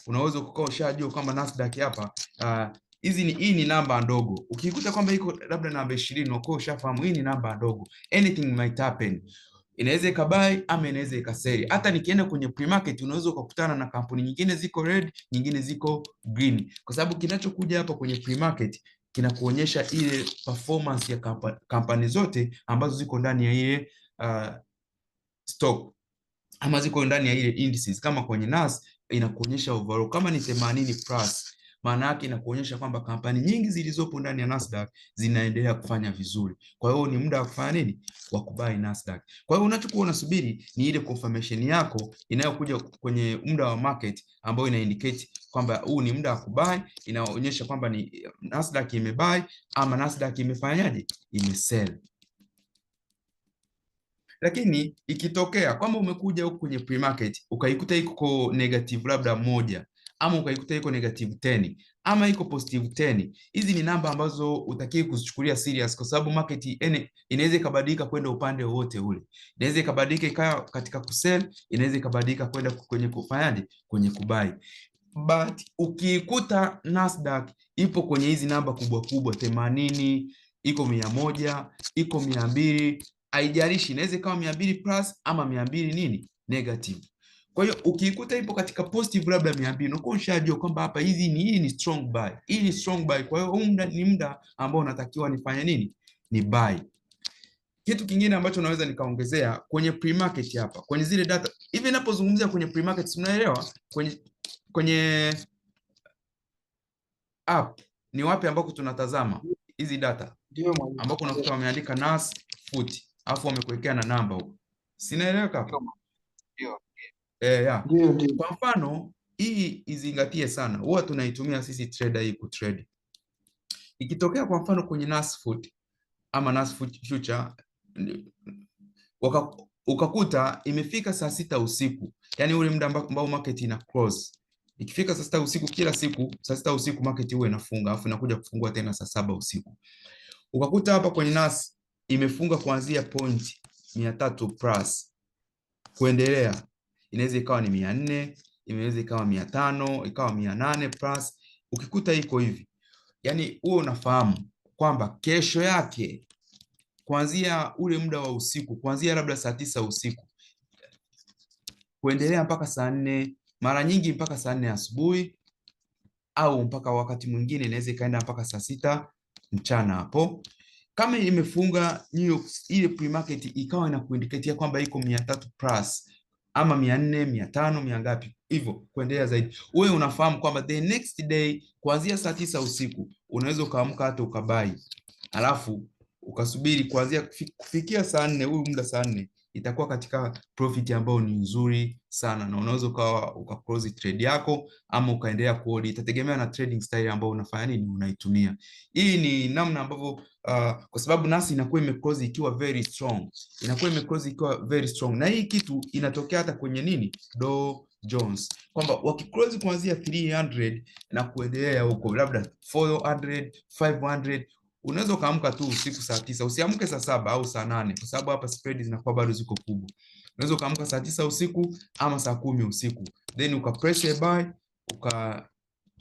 A: unaweza ukakaa ushajua kwamba Nasdaq hapa hii ni namba ndogo. Ukikuta kwamba iko labda namba 20, unakuwa ushafahamu hii ni namba ndogo, anything might happen. Inaweza ikabai ama inaweza ikaseli. Hata nikienda kwenye pre-market, unaweza ukakutana na kampuni nyingine ziko red, nyingine ziko green, kwa sababu kinachokuja hapa kwenye pre-market kinakuonyesha ile performance ya kampani zote ambazo ziko ndani ya ile stock ama ziko ndani ya ile indices. Kama kwenye NAS inakuonyesha overall kama ni 80 plus, maana yake inakuonyesha kwamba kampani nyingi zilizopo ndani ya Nasdaq zinaendelea kufanya vizuri. Kwa hiyo ni muda wa kufanya nini, wa kubai Nasdaq. Kwa hiyo unachokuwa unasubiri ni ile confirmation yako inayokuja kwenye muda wa market, ambayo ina indicate kwamba huu ni muda wa kubai, inaonyesha kwamba ni Nasdaq imebuy ama Nasdaq imefanyaje, imesell. Lakini ikitokea kwamba umekuja huko kwenye pre-market ukaikuta iko negative labda 1, ama ukaikuta iko negative 10 ama iko positive 10, hizi ni namba ambazo utakiwi kuzichukulia serious, kwa sababu market inaweza ikabadilika kwenda upande wowote ule. Inaweza ikabadilika ikawa katika kusell, inaweza ikabadilika kwenda kwenye kufanyaje, kwenye kubuy. But ukikuta Nasdaq ipo kwenye hizi namba kubwa kubwa 80, iko 100, iko 200, haijalishi, inaweza ikawa 200 plus ama 200 nini negative. Kwa hiyo ukikuta ipo katika positive labda 200, unakuwa ushajua kwamba hapa hii ni strong buy. Hii ni strong buy. Kwa hiyo huu ni muda ambao unatakiwa nifanye nini, ni buy. Kitu kingine ambacho naweza nikaongezea kwenye pre-market hapa, kwenye zile data hivi ninapozungumzia kwenye pre-market, mnaelewa kwenye app ni wapi ambako tunatazama hizi data, ambako unakuta wameandika NAS foot alafu wamekuwekea na namba huko. Sinaeleweka hapo? Yeah. Kwa mfano hii izingatie sana, huwa tunaitumia sisi trader hii kutrade. Ikitokea kwa mfano kwenye NAS foot ama NAS future ukakuta imefika saa 6 usiku, yani ule muda ambao market ina close. Ikifika saa 6 usiku kila siku, saa 6 usiku market huwa inafunga, alafu inakuja kufungua tena saa 7 usiku. Ukakuta hapa kwenye NAS imefunga kuanzia point 300 plus kuendelea. Inaweza ikawa ni 400, inaweza ikawa 500, ikawa 800 plus. Ukikuta iko hivi, yani huo unafahamu kwamba kesho yake kuanzia ule muda wa usiku, kuanzia labda saa 9 usiku kuendelea mpaka saa 4, mara nyingi mpaka saa 4 asubuhi, au mpaka wakati mwingine inaweza ikaenda mpaka saa 6 mchana. Hapo kama imefunga ile pre-market ikawa inakuindikatia kwamba iko 300 plus ama 400, 500, mia ngapi hivyo kuendelea zaidi, wewe unafahamu kwamba the next day kuanzia saa 9 usiku unaweza ukaamka hata ukabai, alafu ukasubiri kuanzia kufikia saa 4, huyu muda saa 4 itakuwa katika profit ambayo ni nzuri sana, na unaweza uka close trade yako ama ukaendelea kuhold. Itategemea na trading style ambayo unafanya nini, unaitumia. Hii ni namna ambavyo kwa sababu NAS inakuwa imeclose ikiwa very strong, na hii kitu inatokea hata kwenye nini, Dow Jones, kwamba wakiclose kuanzia 300 na kuendelea huko labda 400, 500, unaweza ukaamka tu usiku saa 9, usiamke saa 7 au saa 8, kwa sababu hapa spread zinakuwa bado ziko kubwa. Unaweza ukaamka saa 9 usiku ama saa 10 usiku, then uka press a buy,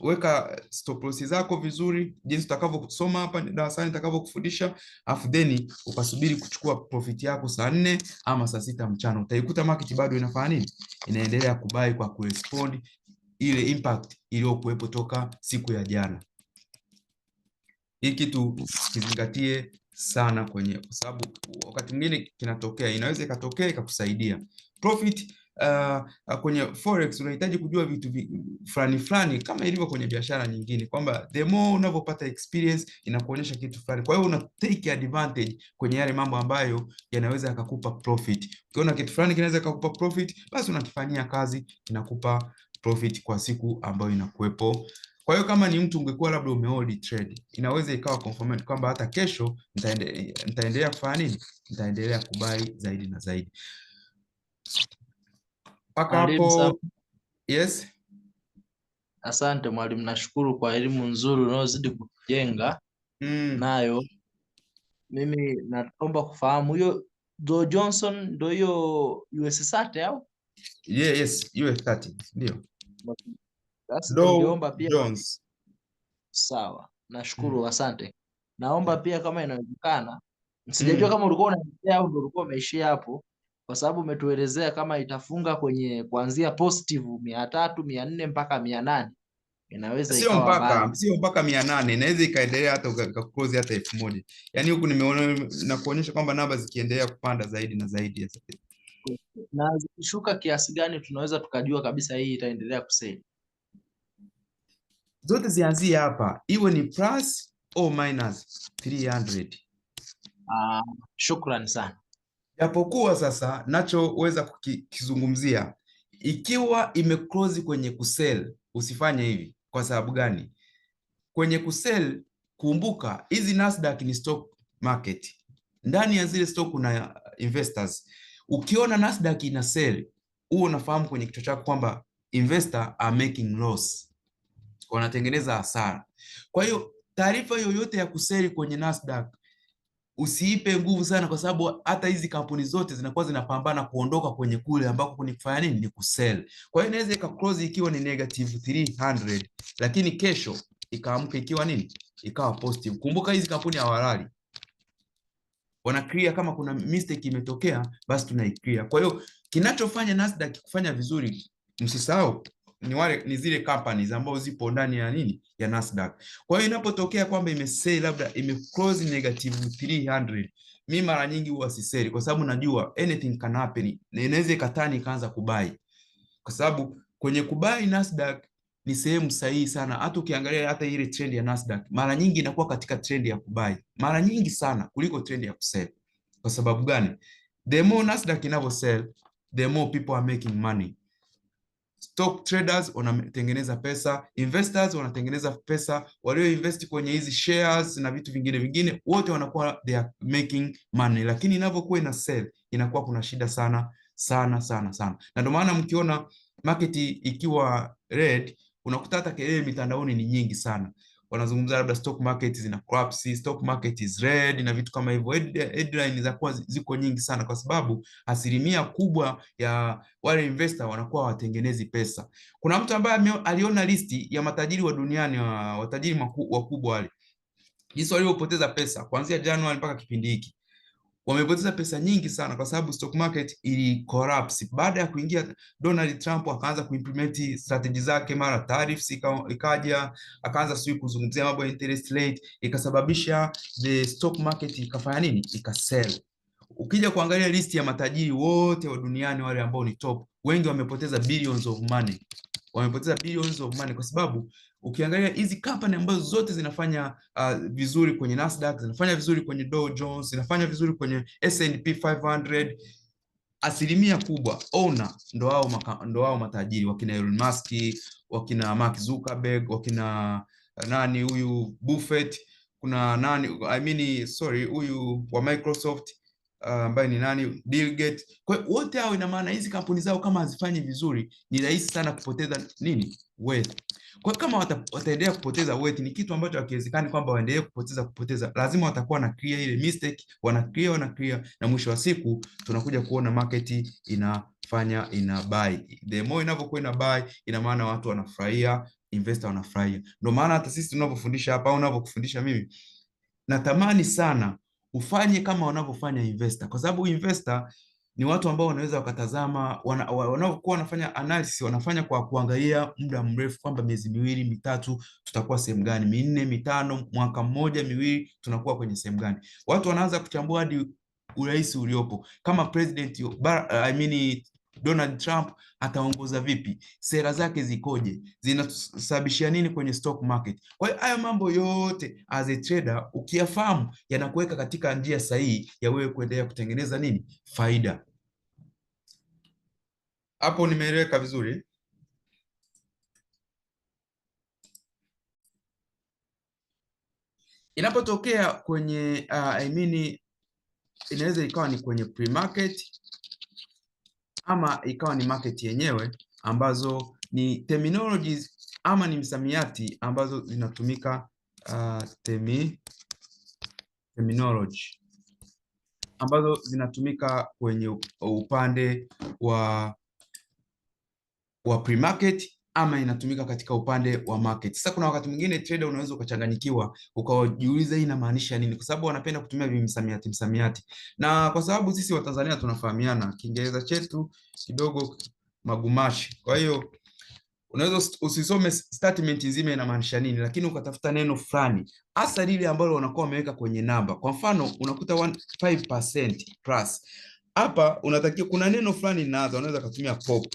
A: weka stop loss zako vizuri, jinsi utakavyosoma hapa darasani nitakavyokufundisha, afu then ukasubiri kuchukua profit yako saa 4 ama saa 6 mchana. Utaikuta market bado inafanya nini? Inaendelea kubai kwa kurespond ile impact iliyokuwepo toka siku ya jana. Hii kitu kizingatie sana kwa sababu wakati mwingine kinatokea, inaweza ikatokea ikakusaidia profit. Kwenye forex unahitaji kujua vitu fulani kama ilivyo kwenye biashara nyingine, kwamba the more unavyopata experience inakuonyesha kitu fulani. Kwa hiyo una take advantage kwenye yale mambo ambayo yanaweza yakakupa profit. Ukiona kitu fulani kinaweza kukupa profit, basi unakifanyia kazi, kinakupa profit kwa siku ambayo inakuwepo. Kwa hiyo kama ni mtu ungekuwa labda umehold trade, inaweza ikawa confirmed kwamba hata kesho nitaendelea kufanya nini? Nitaendelea kubai zaidi na zaidi. Paka hapo. Yes.
E: Asante mwalimu, nashukuru kwa elimu nzuri unayozidi kujenga nayo. Mimi naomba kufahamu hiyo Dow Johnson ndio hiyo US30 au?
A: Yes, US30 ndio.
E: Basi ningeomba pia
A: Jones.
E: Sawa, nashukuru, asante. Naomba pia kama inawezekana, sijajua kama ulikuwa unaendelea au ndio ulikuwa umeishia hapo, kwa sababu umetuelezea kama itafunga kwenye kuanzia positive 300, 400 mpaka 800. Inaweza ikawa
A: sio mpaka 800, inaweza ikaendelea hata ukaclose hata 1000. Yaani huku nimeona na kuonyesha kwamba namba zikiendelea kupanda zaidi na zaidi.
E: Na zikishuka kiasi gani tunaweza tukajua kabisa hii itaendelea kuseli?
A: Zote zianzie hapa, iwe ni plus au minus 300.
E: Shukrani sana.
A: Japokuwa sasa nachoweza kukizungumzia, ikiwa imeclose kwenye kusell, usifanye hivi. Kwa sababu gani? Kwenye kusell, kumbuka hizi Nasdaq ni stock market. Ndani ya zile stock kuna investors. Ukiona Nasdaq ina sell, huo unafahamu kwenye kichwa chako kwamba investor are making loss, wanatengeneza hasara. Kwa hiyo taarifa yoyote ya kusell kwenye Nasdaq usiipe nguvu sana, kwa sababu hata hizi kampuni zote zinakuwa zinapambana kuondoka kwenye kule ambako ni kufanya nini? Ni kusell. Kwa hiyo inaweza ikaclose ikiwa ni negative 300, lakini kesho ikaamka ikiwa nini? Ikawa positive. Kumbuka hizi kampuni hawalali, wana clear. Kama kuna mistake imetokea, basi tunaiclear. Kwa hiyo kinachofanya Nasdaq kufanya vizuri, msisahau, ni zile companies ambazo zipo ndani ya nini? Ya Nasdaq. Kwa hiyo inapotokea kwamba imesell labda imeclose negative 300, mimi mara nyingi huwa siseli, kwa sababu najua anything can happen. Inaweza ikatani ikaanza kubai, kwa sababu kwenye kubai Nasdaq ni sehemu sahihi sana. Hata ukiangalia hata ile trend ya Nasdaq mara nyingi inakuwa katika trend ya kubai mara nyingi sana kuliko trend ya kusell. Kwa sababu gani? The more Nasdaq inavyo sell, the more people are making money. Stock traders wanatengeneza pesa, investors wanatengeneza pesa, walio invest kwenye hizi shares na vitu vingine wote wanakuwa they are making money. Lakini inavyokuwa ina sell inakuwa kuna shida sana. Na ndio maana mkiona market ikiwa red, unakuta hata kelele mitandaoni ni nyingi sana. Wanazungumza labda stock market zina collapse, stock market is red na vitu kama hivyo. Headline za kuwa ziko nyingi sana, kwa sababu asilimia kubwa ya wale investor wanakuwa watengenezi pesa. Kuna mtu ambaye aliona listi ya matajiri wa duniani, watajiri wakubwa wale, jinsi waliopoteza pesa kuanzia January mpaka kipindi hiki. Wamepoteza pesa nyingi sana, kwa sababu stock market ili collapse baada ya kuingia Donald Trump, akaanza kuimplement strategy zake, mara tariffs ikaja, akaanza sio kuzungumzia mambo ya interest rate, ikasababisha the stock market ikafanya nini? Ikasell. Ukija kuangalia list ya matajiri wote wa duniani, wale ambao ni top, wengi wamepoteza billions of money. Kwa sababu ukiangalia hizi company ambazo zote zinafanya vizuri kwenye Nasdaq, zinafanya vizuri kwenye Dow Jones, zinafanya vizuri kwenye S&P 500, asilimia kubwa owner ndo hao matajiri, wakina Elon Musk, wakina Mark Zuckerberg, wakina nani huyu Buffett, kuna nani huyu wa Microsoft ambaye ni nani, Bill Gates. Kwa hiyo wote hao, ina maana hizi kampuni zao kama hazifanyi vizuri, ni rahisi sana kupoteza nini? Wealth. Kwa kama wataendelea kupoteza wealth, ni kitu ambacho hakiwezekani kwamba waendelee kupoteza. Lazima watakuwa na clear ile mistake, wana clear, na mwisho wa siku tunakuja kuona market ina buy. The more inavyokuwa ina buy, ina maana watu wanafurahia investor wanafurahia. Ndio maana hata sisi tunavyofundisha hapa au unavyokufundisha mimi, natamani sana ufanye kama wanavyofanya investor, kwa sababu investor ni watu ambao wanaweza wakatazama, wanaokuwa wanafanya analysis, wanafanya kwa kuangalia muda mrefu, kwamba miezi miwili mitatu tutakuwa sehemu gani, minne mitano, mwaka mmoja miwili tunakuwa kwenye sehemu gani. Watu wanaanza kuchambua hadi urais uliopo, kama president Donald Trump ataongoza vipi, sera zake zikoje, zinasababishia nini kwenye stock market. Kwa hiyo haya mambo yote as a trader ukiyafahamu, yanakuweka katika njia sahihi ya wewe kuendelea kutengeneza nini, faida. Hapo nimeeleweka vizuri? Inapotokea kwenye inaweza ikawa ni kwenye pre-market ama ikawa ni market yenyewe, ambazo ni terminologies ama ni msamiati ambazo zinatumika, terminology ambazo zinatumika kwenye upande wa pre-market ama inatumika katika upande wa market. Sasa kuna wakati mwingine trader unaweza ukachanganyikiwa, ukajiuliza hii inamaanisha nini, kwa sababu wanapenda kutumia msamiati. Na kwa sababu sisi wa Tanzania tunafahamiana, Kiingereza chetu kidogo magumashi. Kwa hiyo unaweza usisome statement nzima inamaanisha nini, lakini ukatafuta neno fulani, hasa lile ambalo wanakuwa wameweka kwenye namba. Kwa mfano unakuta 5% plus. Hapa unatakiwa kuna neno fulani linaanza, unaweza kutumia pop.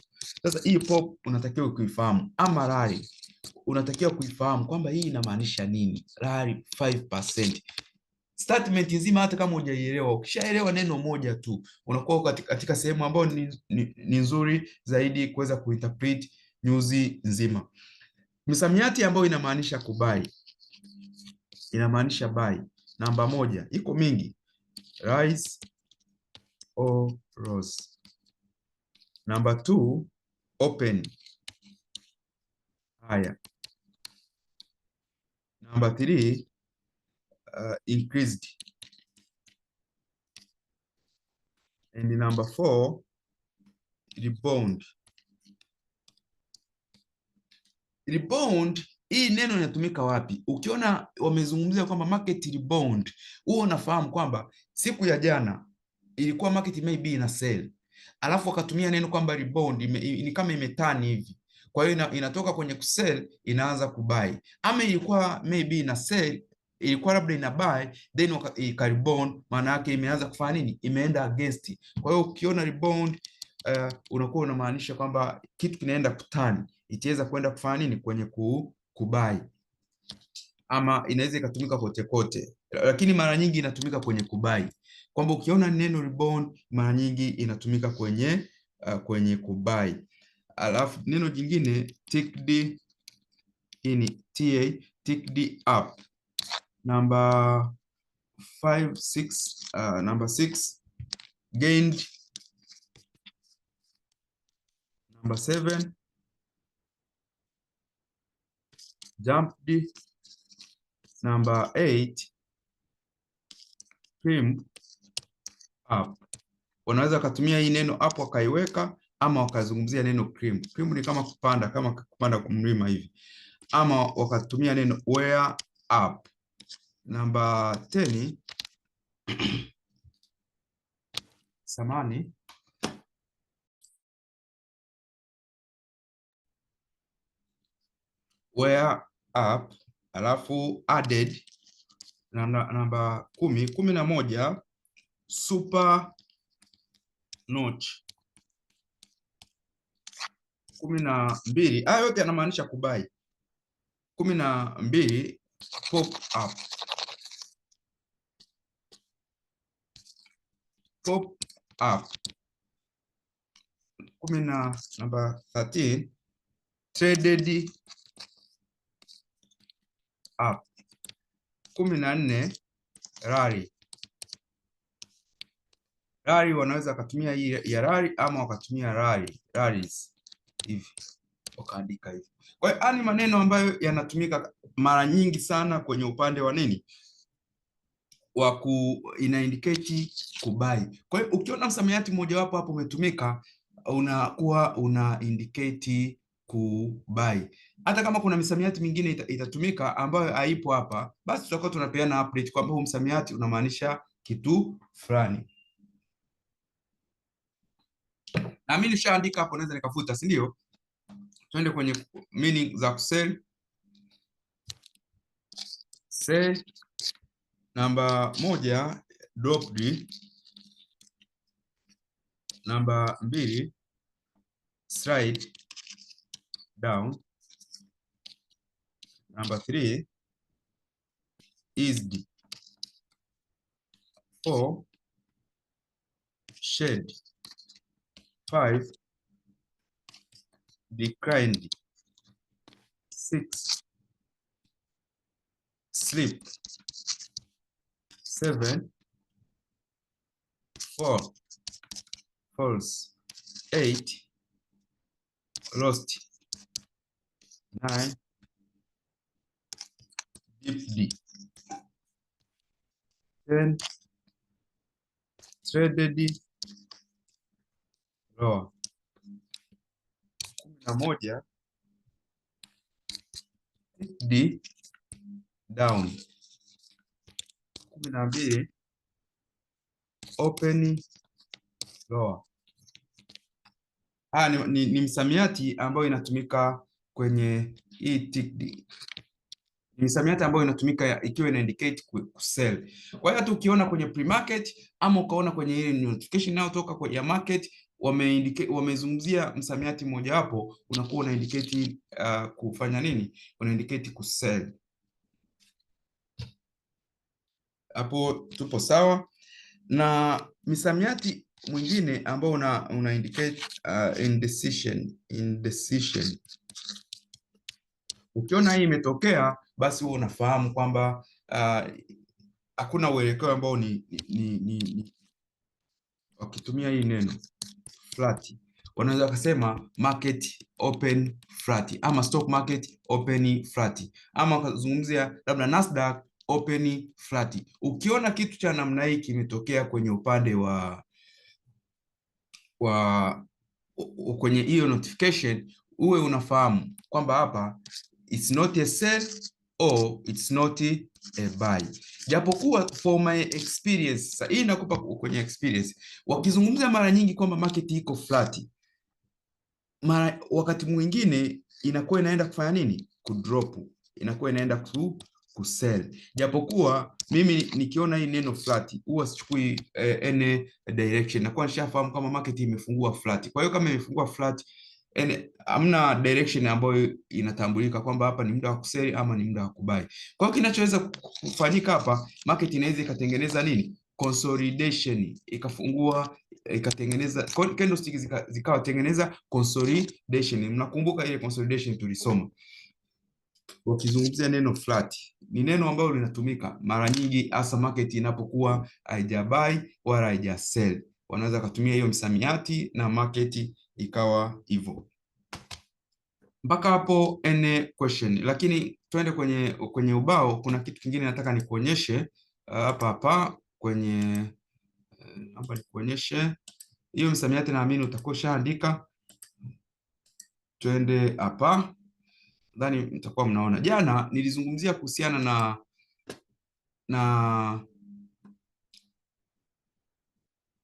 A: Sasa hii pop unatakiwa kuifahamu, ama rally unatakiwa kuifahamu kwamba hii inamaanisha nini, rally 5%. Statement nzima hata kama hujaielewa, ukishaelewa neno moja tu unakuwa katika sehemu ambayo ni nzuri zaidi kuweza kuinterpret nyuzi nzima. Misamiati ambayo inamaanisha kubai, inamaanisha buy. Namba moja, iko mingi, rise or rose. Namba 2, open. Haya. Namba 3, increased. And number 4, rebound. Rebound, hii neno inatumika wapi? Ukiona wamezungumzia kwamba market rebound, huo unafahamu kwamba siku ya jana ilikuwa market maybe ina sell, alafu wakatumia neno kwamba rebound, ni kama imetani hivi. Kwa hiyo inatoka kwenye kusell inaanza kubuy, ama ilikuwa maybe ina sell, ilikuwa labda ina buy then ika rebound, maana yake imeanza kufanya nini, imeenda against. Kwa hiyo ukiona rebound unakuwa unamaanisha kwamba kitu kinaenda kutani, itaweza kwenda kufanya nini, kwenye kubuy. Ama inaweza ikatumika kote kote, lakini mara nyingi inatumika kwenye kubuy, kwamba ukiona neno rebound mara nyingi inatumika kwenye kubuy. Alafu neno jingine ticked, ini ticked up. Number 6 gained. Number 7 jumped. Number 8 climbed up. Wanaweza kutumia hii neno up wakaiweka, ama wakazungumzia neno climb. Climb ni kama kupanda kumlima hivi, ama wakatumia neno wear up. Number 10 samani, wear up, alafu added. Namba 11 super notch. 12, haya yote yanamaanisha kubai. 12 pop up. Pop up. Number 13 traded up. 14 rally. Rally wanaweza wakatumia hii ya rally, ama wakatumia rallies hivi, wakaandika hivi. Kwa hiyo haya ni maneno ambayo yanatumika mara nyingi sana kwenye upande wa nini, wa ina indicate kubai. Kwa hiyo ukiona msamiati mmoja wapo hapo umetumika, unakuwa una indicate kubuy. Hata kama kuna misamiati mingine itatumika ambayo haipo hapa, basi tutakuwa tunapeana update kwamba huu msamiati unamaanisha kitu fulani. Na mimi nishaandika hapo, naweza nikafuta, si ndio? Twende kwenye meaning za kusell. Sell namba 1 dropped, namba 2 slide down, namba 3 eased, 4 shed, 5 declined, 6 slip, 7 fall, false, 8 lost, 9 dipped, 10 traded lower, 11 ticked down, 12 open lower. Haya ni msamiati ambayo inatumika kwenye hii ticked. Ni msamiati ambayo inatumika ikiwa ina indicate kusell. Kwa hiyo hata ukiona kwenye pre-market ama ukaona kwenye ile notification inayotoka kwa ya market wamezungumzia msamiati mmoja hapo, unakuwa una indicate kufanya nini? Una indicate kusell. Hapo tupo sawa. Na misamiati mwingine ambao una indicate indecision. Ukiona hii imetokea, basi wewe unafahamu kwamba hakuna uelekeo ambao ni wakitumia hii neno flat, wanaweza kusema market open flat ama stock market open flat, ama wakazungumzia labda Nasdaq open flat. Ukiona kitu cha namna hii kimetokea kwenye upande wa kwenye hiyo notification, uwe unafahamu kwamba hapa it's not a sell or it's not a buy. Japokuwa for my experience, hii nakupa kwenye experience, wakizungumza mara nyingi kwamba market iko flat, wakati mwingine inakuwa inaenda kufanya nini? Kudrop, inakuwa inaenda kusell. Japokuwa mimi nikiona hii neno flat huwa sichukui any direction, nakuwa nishafahamu kama market imefungua flat. Kwa hiyo kama imefungua flat, hamna direction ambayo inatambulika kwamba hapa ni muda wa kusell ama ni muda wa kubai. Kwa hiyo kinachoweza kufanyika hapa, market inaweza ikatengeneza nini? Consolidation, ikafungua ikatengeneza candlestick zikawa tengeneza consolidation. Mnakumbuka ile consolidation tulisoma wakizungumzia neno flat. Ni neno ambalo linatumika mara nyingi hasa market inapokuwa haijabuy wala haijasell. Wanaweza kutumia hiyo msamiati na market ikawa hivyo. Mpaka hapo any question, lakini twende kwenye ubao. Kuna kitu kingine nataka nikuonyeshe hapa kwenye hapa, nikuonyeshe hiyo msamiati, naamini utakuwa ushaandika. Twende hapa, nadhani mtakuwa mnaona. Jana nilizungumzia kuhusiana na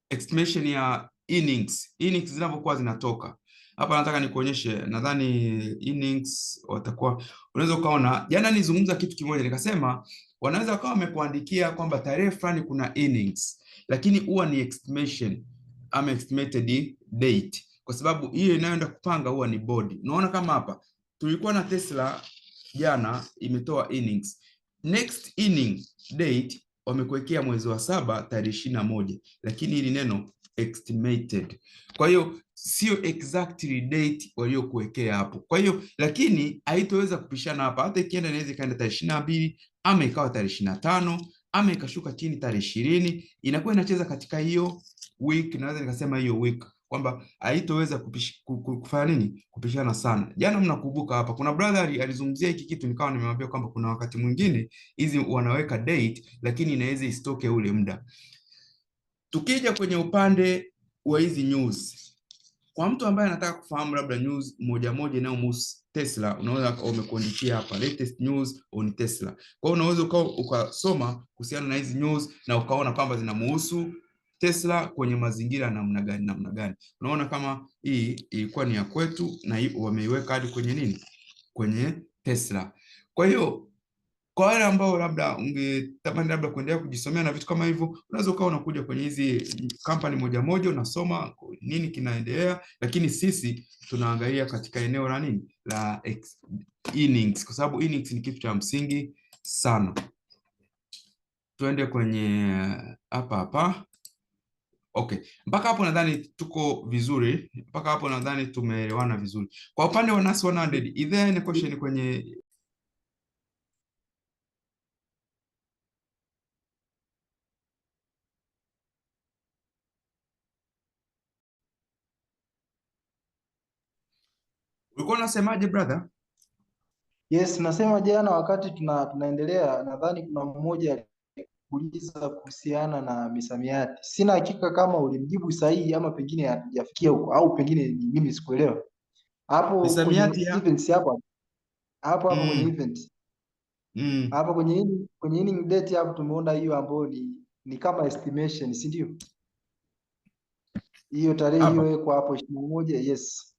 A: estimation ya earnings zinapokuwa zinatoka. Hapa nataka nikuonyeshe, nadhani earnings watakuwa, unaweza ukaona jana nilizungumza kitu kimoja, nikasema wanaweza wakawa wamekuandikia kwamba tarehe fulani kuna earnings, lakini huwa ni estimation ama estimated date, kwa sababu hiyo inayoenda kupanga huwa ni board. Unaona kama hapa tulikuwa na Tesla jana imetoa earnings, next earning date wamekuwekea mwezi wa 7 tarehe 21, lakini hili neno estimated. Kwa hiyo sio exactly date waliokuwekea hapo. Kwa hiyo lakini haitoweza kupishana hapa, hata ikienda inaweza ikaenda tarehe 22 ama ikawa tarehe 25 ama ikashuka chini tarehe 20, inakuwa inacheza katika hiyo week. Naweza nikasema hiyo week kwamba haitoweza kufanya nini, kupishana sana. Jana mnakumbuka hapa kuna brother alizungumzia hiki kitu, nikawa nimemwambia kwamba kuna wakati mwingine hizi wanaweka date lakini inaweza isitoke ule muda. Tukija kwenye upande wa hizi news, kwa mtu ambaye anataka kufahamu labda news moja moja inayomhusu Tesla, unaweza umekuandikia hapa latest news on Tesla. Kwa hiyo unaweza ukasoma kuhusiana na hizi news na ukaona kwamba zinamhusu Tesla kwenye mazingira namna gani. Unaona kama hii ilikuwa ni ya kwetu na hii wameiweka hadi kwenye nini? Kwenye Tesla. Kwa hiyo kwa wale ambao labda ungetamani labda kuendelea kujisomea na vitu kama hivyo, unaweza ukawa unakuja kwenye hizi kampani moja moja unasoma nini kinaendelea, lakini sisi tunaangalia katika eneo la nini la earnings, kwa sababu earnings ni kitu cha msingi sana. Tuende kwenye hapa. Okay, mpaka hapo nadhani tuko vizuri, mpaka hapo nadhani tumeelewana vizuri. Kwa upande wa NAS 100, is there any question kwenye ulikuwa unasemaje brother?
E: Yes, nasema jana wakati tunaendelea, nadhani kuna mmoja aliuliza kuhusiana na misamiati. Sina hakika kama ulimjibu sahihi ama pengine hatujafikia huko, au pengine mimi sikuelewa. Hapo
A: Misamiati
E: kwenye
A: ya
E: events hapo kwenye event. Hapo kwenye inning date hapo tumeona hiyo ambayo ni kama estimation, si ndio? Hiyo tarehe iliyowekwa hapo 21, yes.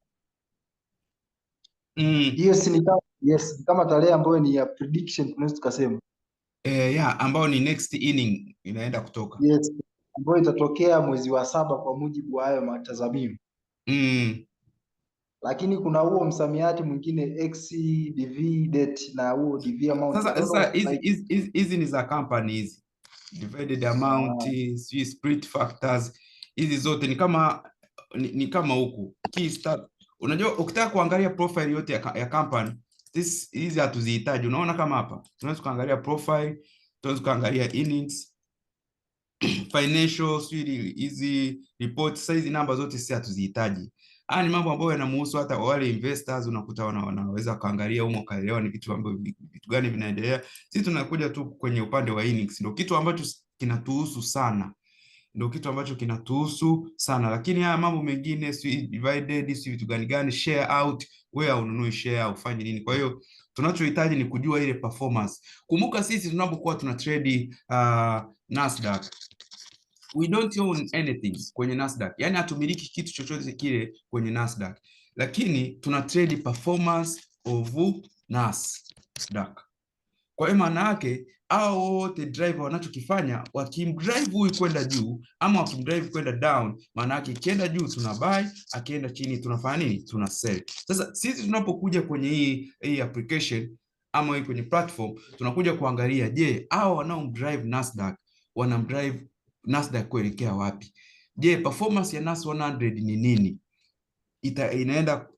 E: Hiyo si ni kama, yes, kama tarehe ambayo ni ya prediction tunaweza tukasema.
A: Ambayo ni next inning inaenda kutoka.
E: Yes, ambayo itatokea mwezi wa 7 kwa mujibu wa hayo matazamio. Lakini kuna huo msamiati mwingine XDV date na huo DV amount.
A: Sasa hizi ni za company hizi. Divided amount, split factors, hizi zote ni kama huku key start. Unajua ukitaka kuangalia profile yote ya company, hizi hatuzihitaji. Unaona kama hapa tunaweza kuangalia profile, tunaweza kuangalia earnings, financial, hizi reports. Sasa hizi namba zote sisi hatuzihitaji. Haya ni mambo ambayo yanamhusu hata wale investors, unakuta wanaweza kaangalia humo kaelewa ni vitu gani vinaendelea. Sisi tunakuja tu kwenye upande wa earnings, ndio kitu ambacho kinatuhusu sana, lakini haya mambo mengine divided, vitu gani share out, wewe ununui share ufanye nini. Kwa hiyo tunachohitaji ni kujua ile performance. Kumbuka sisi tunapokuwa tuna trade Nasdaq, we don't own anything kwenye Nasdaq, yani hatumiliki kitu chochote kile kwenye Nasdaq, lakini tuna trade performance of Nasdaq. Kwa hiyo maana yake hao wote driver wanachokifanya, wakimdrive huyu kwenda juu ama wakimdrive kwenda down, maana yake ikienda juu tuna buy, akienda chini tunafanya nini? Tuna sell. Sasa sisi tunapokuja kwenye hii application ama hii kwenye platform, tunakuja kuangalia, je, hao wanaomdrive Nasdaq wanamdrive Nasdaq kuelekea wapi? Je, performance ya NAS 100 ni nini? Inaenda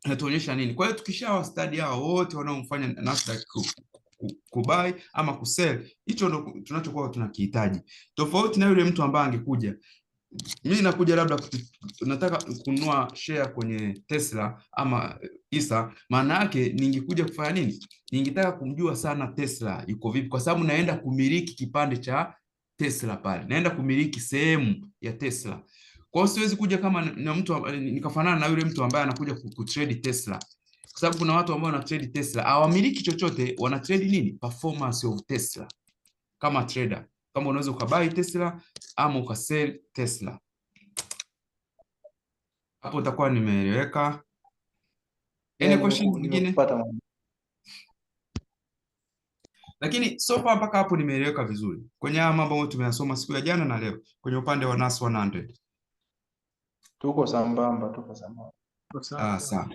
A: inatuonyesha nini? Kwa hiyo tukishawa study hao wote wanaomfanya Nasdaq kubuy ama kusell, hicho ndo tunachokuwa tunakihitaji. Tofauti na yule mtu ambaye angekuja, mimi nakuja labda nataka kununua share kwenye Tesla ama Isa, maana yake ningekuja kufanya nini? Ningetaka kumjua sana Tesla yuko vipi, kwa sababu naenda kumiliki kipande cha Tesla pale, naenda kumiliki sehemu ya Tesla. Kwa hiyo siwezi kuja kama na mtu nikafanana na yule mtu ambaye anakuja kutrade Tesla, kwa sababu kuna watu ambao wana trade Tesla hawamiliki chochote, wana trade nini? Performance of Tesla. Kama trader, kama unaweza ukabuy Tesla ama ukasell Tesla. Hapo utakuwa nimeeleweka. Any question nyingine? Lakini so far mpaka hapo nimeeleweka vizuri kwenye haya mambo ambayo tumeyasoma siku ya jana na leo kwenye upande wa NAS 100.
E: Tuko sambamba.
A: Sawa.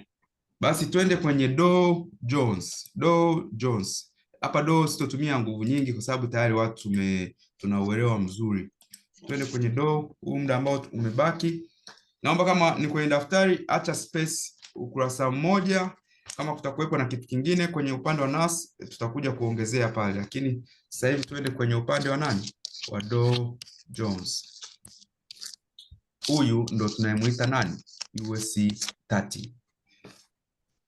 A: Basi twende kwenye Dow Jones. Hapa Dow sitotumia nguvu nyingi kwa sababu tayari watu tuna uelewa mzuri. Twende kwenye Dow, huu muda ambao umebaki. Naomba kama ni kwenye daftari acha space ukurasa mmoja, kama kutakuwepo na kitu kingine kwenye upande wa NAS tutakuja kuongezea pale, lakini sasa hivi twende kwenye upande wa nani? Wa Dow Jones. Huyu ndo tunayemuita nani? USC 30.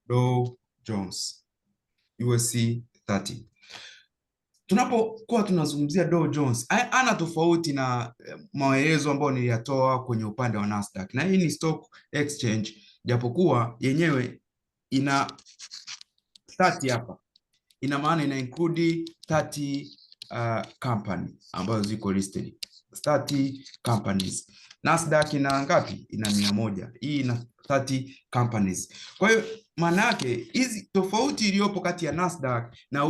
A: Dow Jones USC 30. tunapokuwa tunazungumzia Dow Jones ana tofauti na maelezo ambayo niliyatoa kwenye upande wa Nasdaq, na hii ni stock exchange, japokuwa yenyewe ina 30 hapa, ina maana ina include 30 company ambazo ziko listed, 30 companies. Nasdaq ina ngapi? Ina 100. Hii ina 30 companies. Kwa hiyo maana yake hizi tofauti iliyopo kati ya Nasdaq na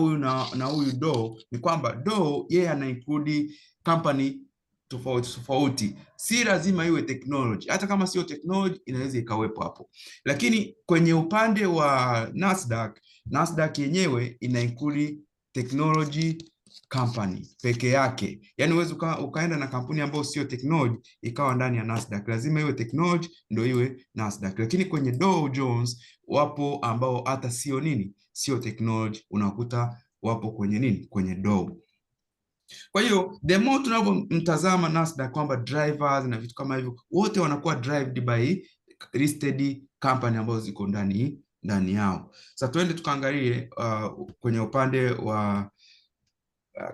A: huyu Dow ni kwamba Dow yeye ana include company tofauti. Si lazima iwe technology, hata kama sio technology inaweza ikawepo hapo, lakini kwenye upande wa Nasdaq yenyewe ina include technology company peke yake. Yani huwezi ukaenda na kampuni ambayo sio technology ikawa ndani ya Nasdaq, lazima iwe technology ndio iwe Nasdaq. Lakini kwenye Dow Jones wapo ambao hata sio technology, unakuta wapo kwenye kwenye Dow. Kwa hiyo the more tunavyomtazama Nasdaq kwamba drivers na vitu kama hivyo wote wanakuwa drived by listed company ambazo ziko ndani yao. Sasa tuende tukaangalie kwenye upande wa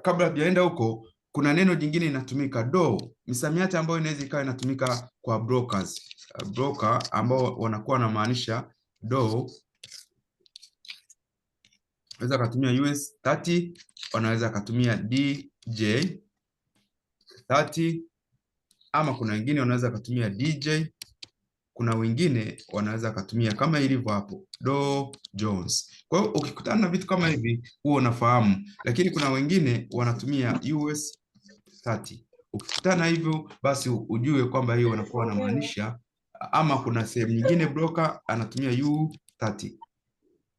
A: kabla hatujaenda huko, kuna neno jingine inatumika Dow, misamiati ambayo inaweza ikawa inatumika kwa brokers. Broker ambao wanakuwa wanamaanisha Dow, wanaweza kutumia US 30, wanaweza kutumia DJ 30, ama kuna wengine wanaweza kutumia DJ, kuna wengine wanaweza kutumia kama ilivyo hapo Dow Jones. Kwa hiyo ukikutana na vitu kama hivi huo unafahamu, lakini kuna wengine wanatumia US 30. Ukikutana hivyo basi ujue kwamba hiyo wanakuwa wanamaanisha, ama kuna sehemu nyingine broker anatumia U30.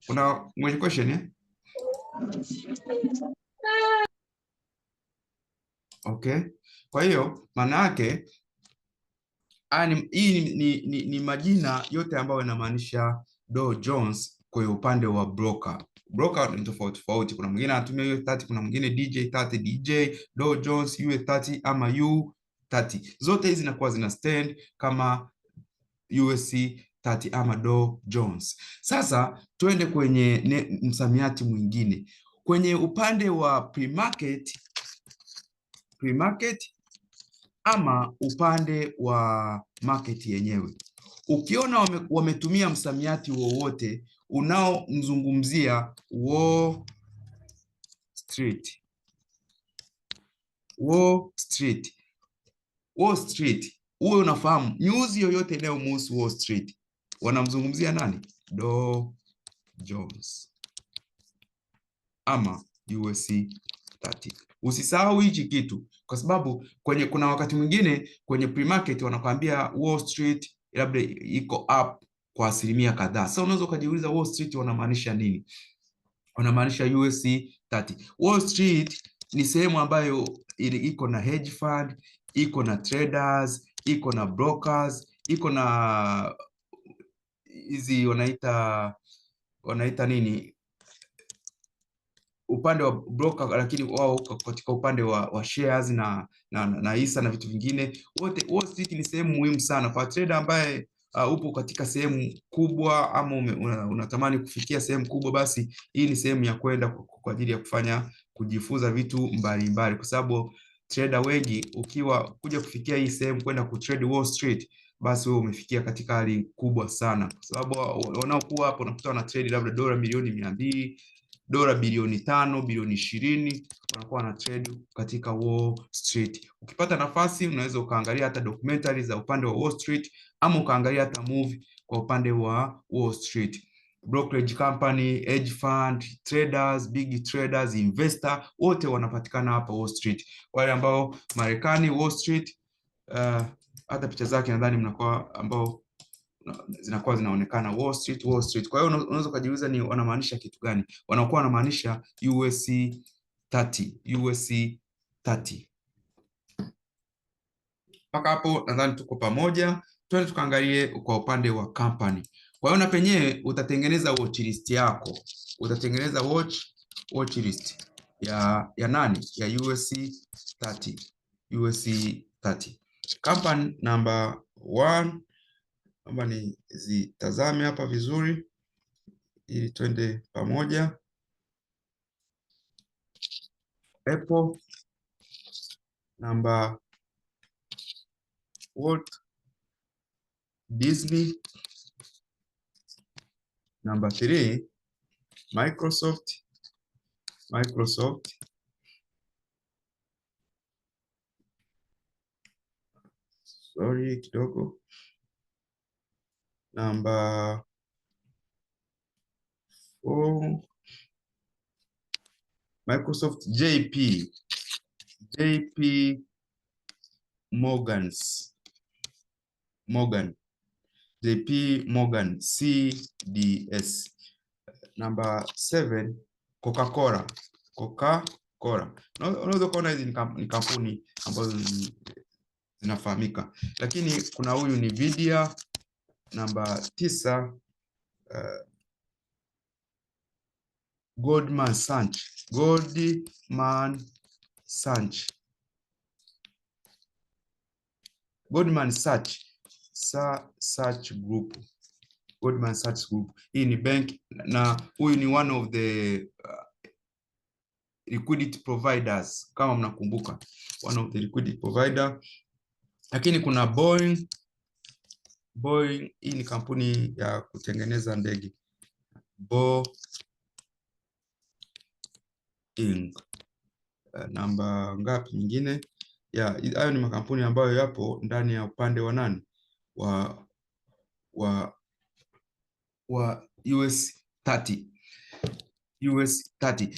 A: Kuna mwenye question Okay. Kwa hiyo maana yake hii ni majina yote ambayo yanamaanisha Dow Jones kwa upande wa broker. Broker ni tofauti. Kuna mwingine anatumia US30, kuna mwingine DJ30, DJ, Dow Jones, US30 ama U30. Zote hizi zinakuwa zina stand kama USC30 ama Dow Jones. Sasa tuende kwenye msamiati mwingine. Kwenye upande wa pre-market ama upande wa market yenyewe, ukiona wametumia msamiati wowote unaomzungumzia Wall Street, uwe unafahamu news yoyote inayomhusu Wall Street wanamzungumzia nani? Dow Jones ama USC30. Usisahau hichi kitu, kwa sababu kuna wakati mwingine kwenye pre-market wanakuambia Wall Street labda iko up kwa asilimia kadhaa. Sasa unaweza ukajiuliza Wall Street wanamaanisha nini? Wanamaanisha USC30. Wall Street ni sehemu ambayo iko na hedge fund, iko na traders, iko na brokers, iko na hizi wanaita nini upande wa broker, lakini wao katika upande wa shares na hisa na vitu vingine. Wote Wall Street ni sehemu muhimu sana kwa trader ambaye upo katika sehemu kubwa ama unatamani kufikia sehemu kubwa, basi hii ni sehemu ya kwenda kwa ajili ya kujifunza vitu mbalimbali, kwa sababu trader wengi ukiwa kuja kufikia hii sehemu kwenda kutrade Wall Street, basi wewe umefikia katika hali kubwa sana, kwa sababu wanaokuwa hapo unakuta wana trade labda dola milioni 200, dola bilioni 5, bilioni 20, wanakuwa na trade katika Wall Street. Ukipata nafasi unaweza ukaangalia hata documentary za upande wa Wall Street, ama ukaangalia hata movie kwa upande wa Wall Street. Brokerage company, hedge fund, traders, big traders, investor, wote wanapatikana hapa Wall Street. Wale ambao Marekani Wall Street, hata picha zake nadhani mnakuwa ambao zinakuwa zinaonekana Wall Street. Kwa hiyo unaweza kujiuliza ni wanamaanisha kitu gani? Wanakuwa wanamaanisha USC30. Mpaka hapo nadhani tuko pamoja. Twende tukaangalie kwa upande wa company. Kwa hiyo na penyewe utatengeneza watch list yako. Utatengeneza watch list ya nani? Ya USC30. Company number 1, naomba nizitazame hapa vizuri ili twende pamoja. Apple. Number Walt Disney. Number 3, Microsoft. Sorry kidogo. Number 4, Microsoft. JP Morgan. JP Morgan CDS. Number 7, Coca-Cola. Unaweza kuona hizi ni kampuni ambazo zinafahamika, lakini kuna huyu Nvidia. Namba 9, Goldman Sachs Group. Goldman Sachs Group. Hii ni bank na huyu ni one of the liquidity providers, kama mnakumbuka, one of the liquidity provider. Lakini kuna Boeing. Hii ni kampuni ya kutengeneza ndege. Boeing. Namba ngapi nyingine? Hayo ni makampuni ambayo yapo ndani ya upande wa nani, wa US 30.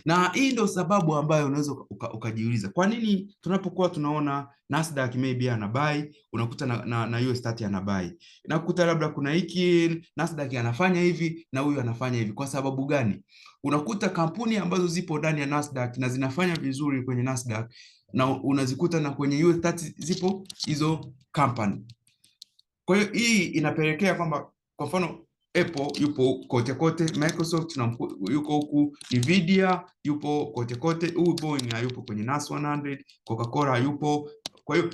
A: Na hii ndio sababu ambayo unaweza ukajiuliza kwa nini tunapokuwa tunaona Nasdaq maybe ana buy, unakuta na US 30 ana buy. Unakuta labda kuna hiki Nasdaq anafanya hivi na huyu anafanya hivi. Kwa sababu gani? Unakuta kampuni ambazo zipo ndani ya Nasdaq na zinafanya vizuri kwenye Nasdaq, na unazikuta na kwenye US 30 zipo hizo company. Kwa hiyo hii inapelekea kwamba kwa mfano Apple yupo kote kote, Microsoft yuko huku, Nvidia yupo kote kote, Boeing hayupo kwenye NAS100, Coca-Cola yupo. Kwa hiyo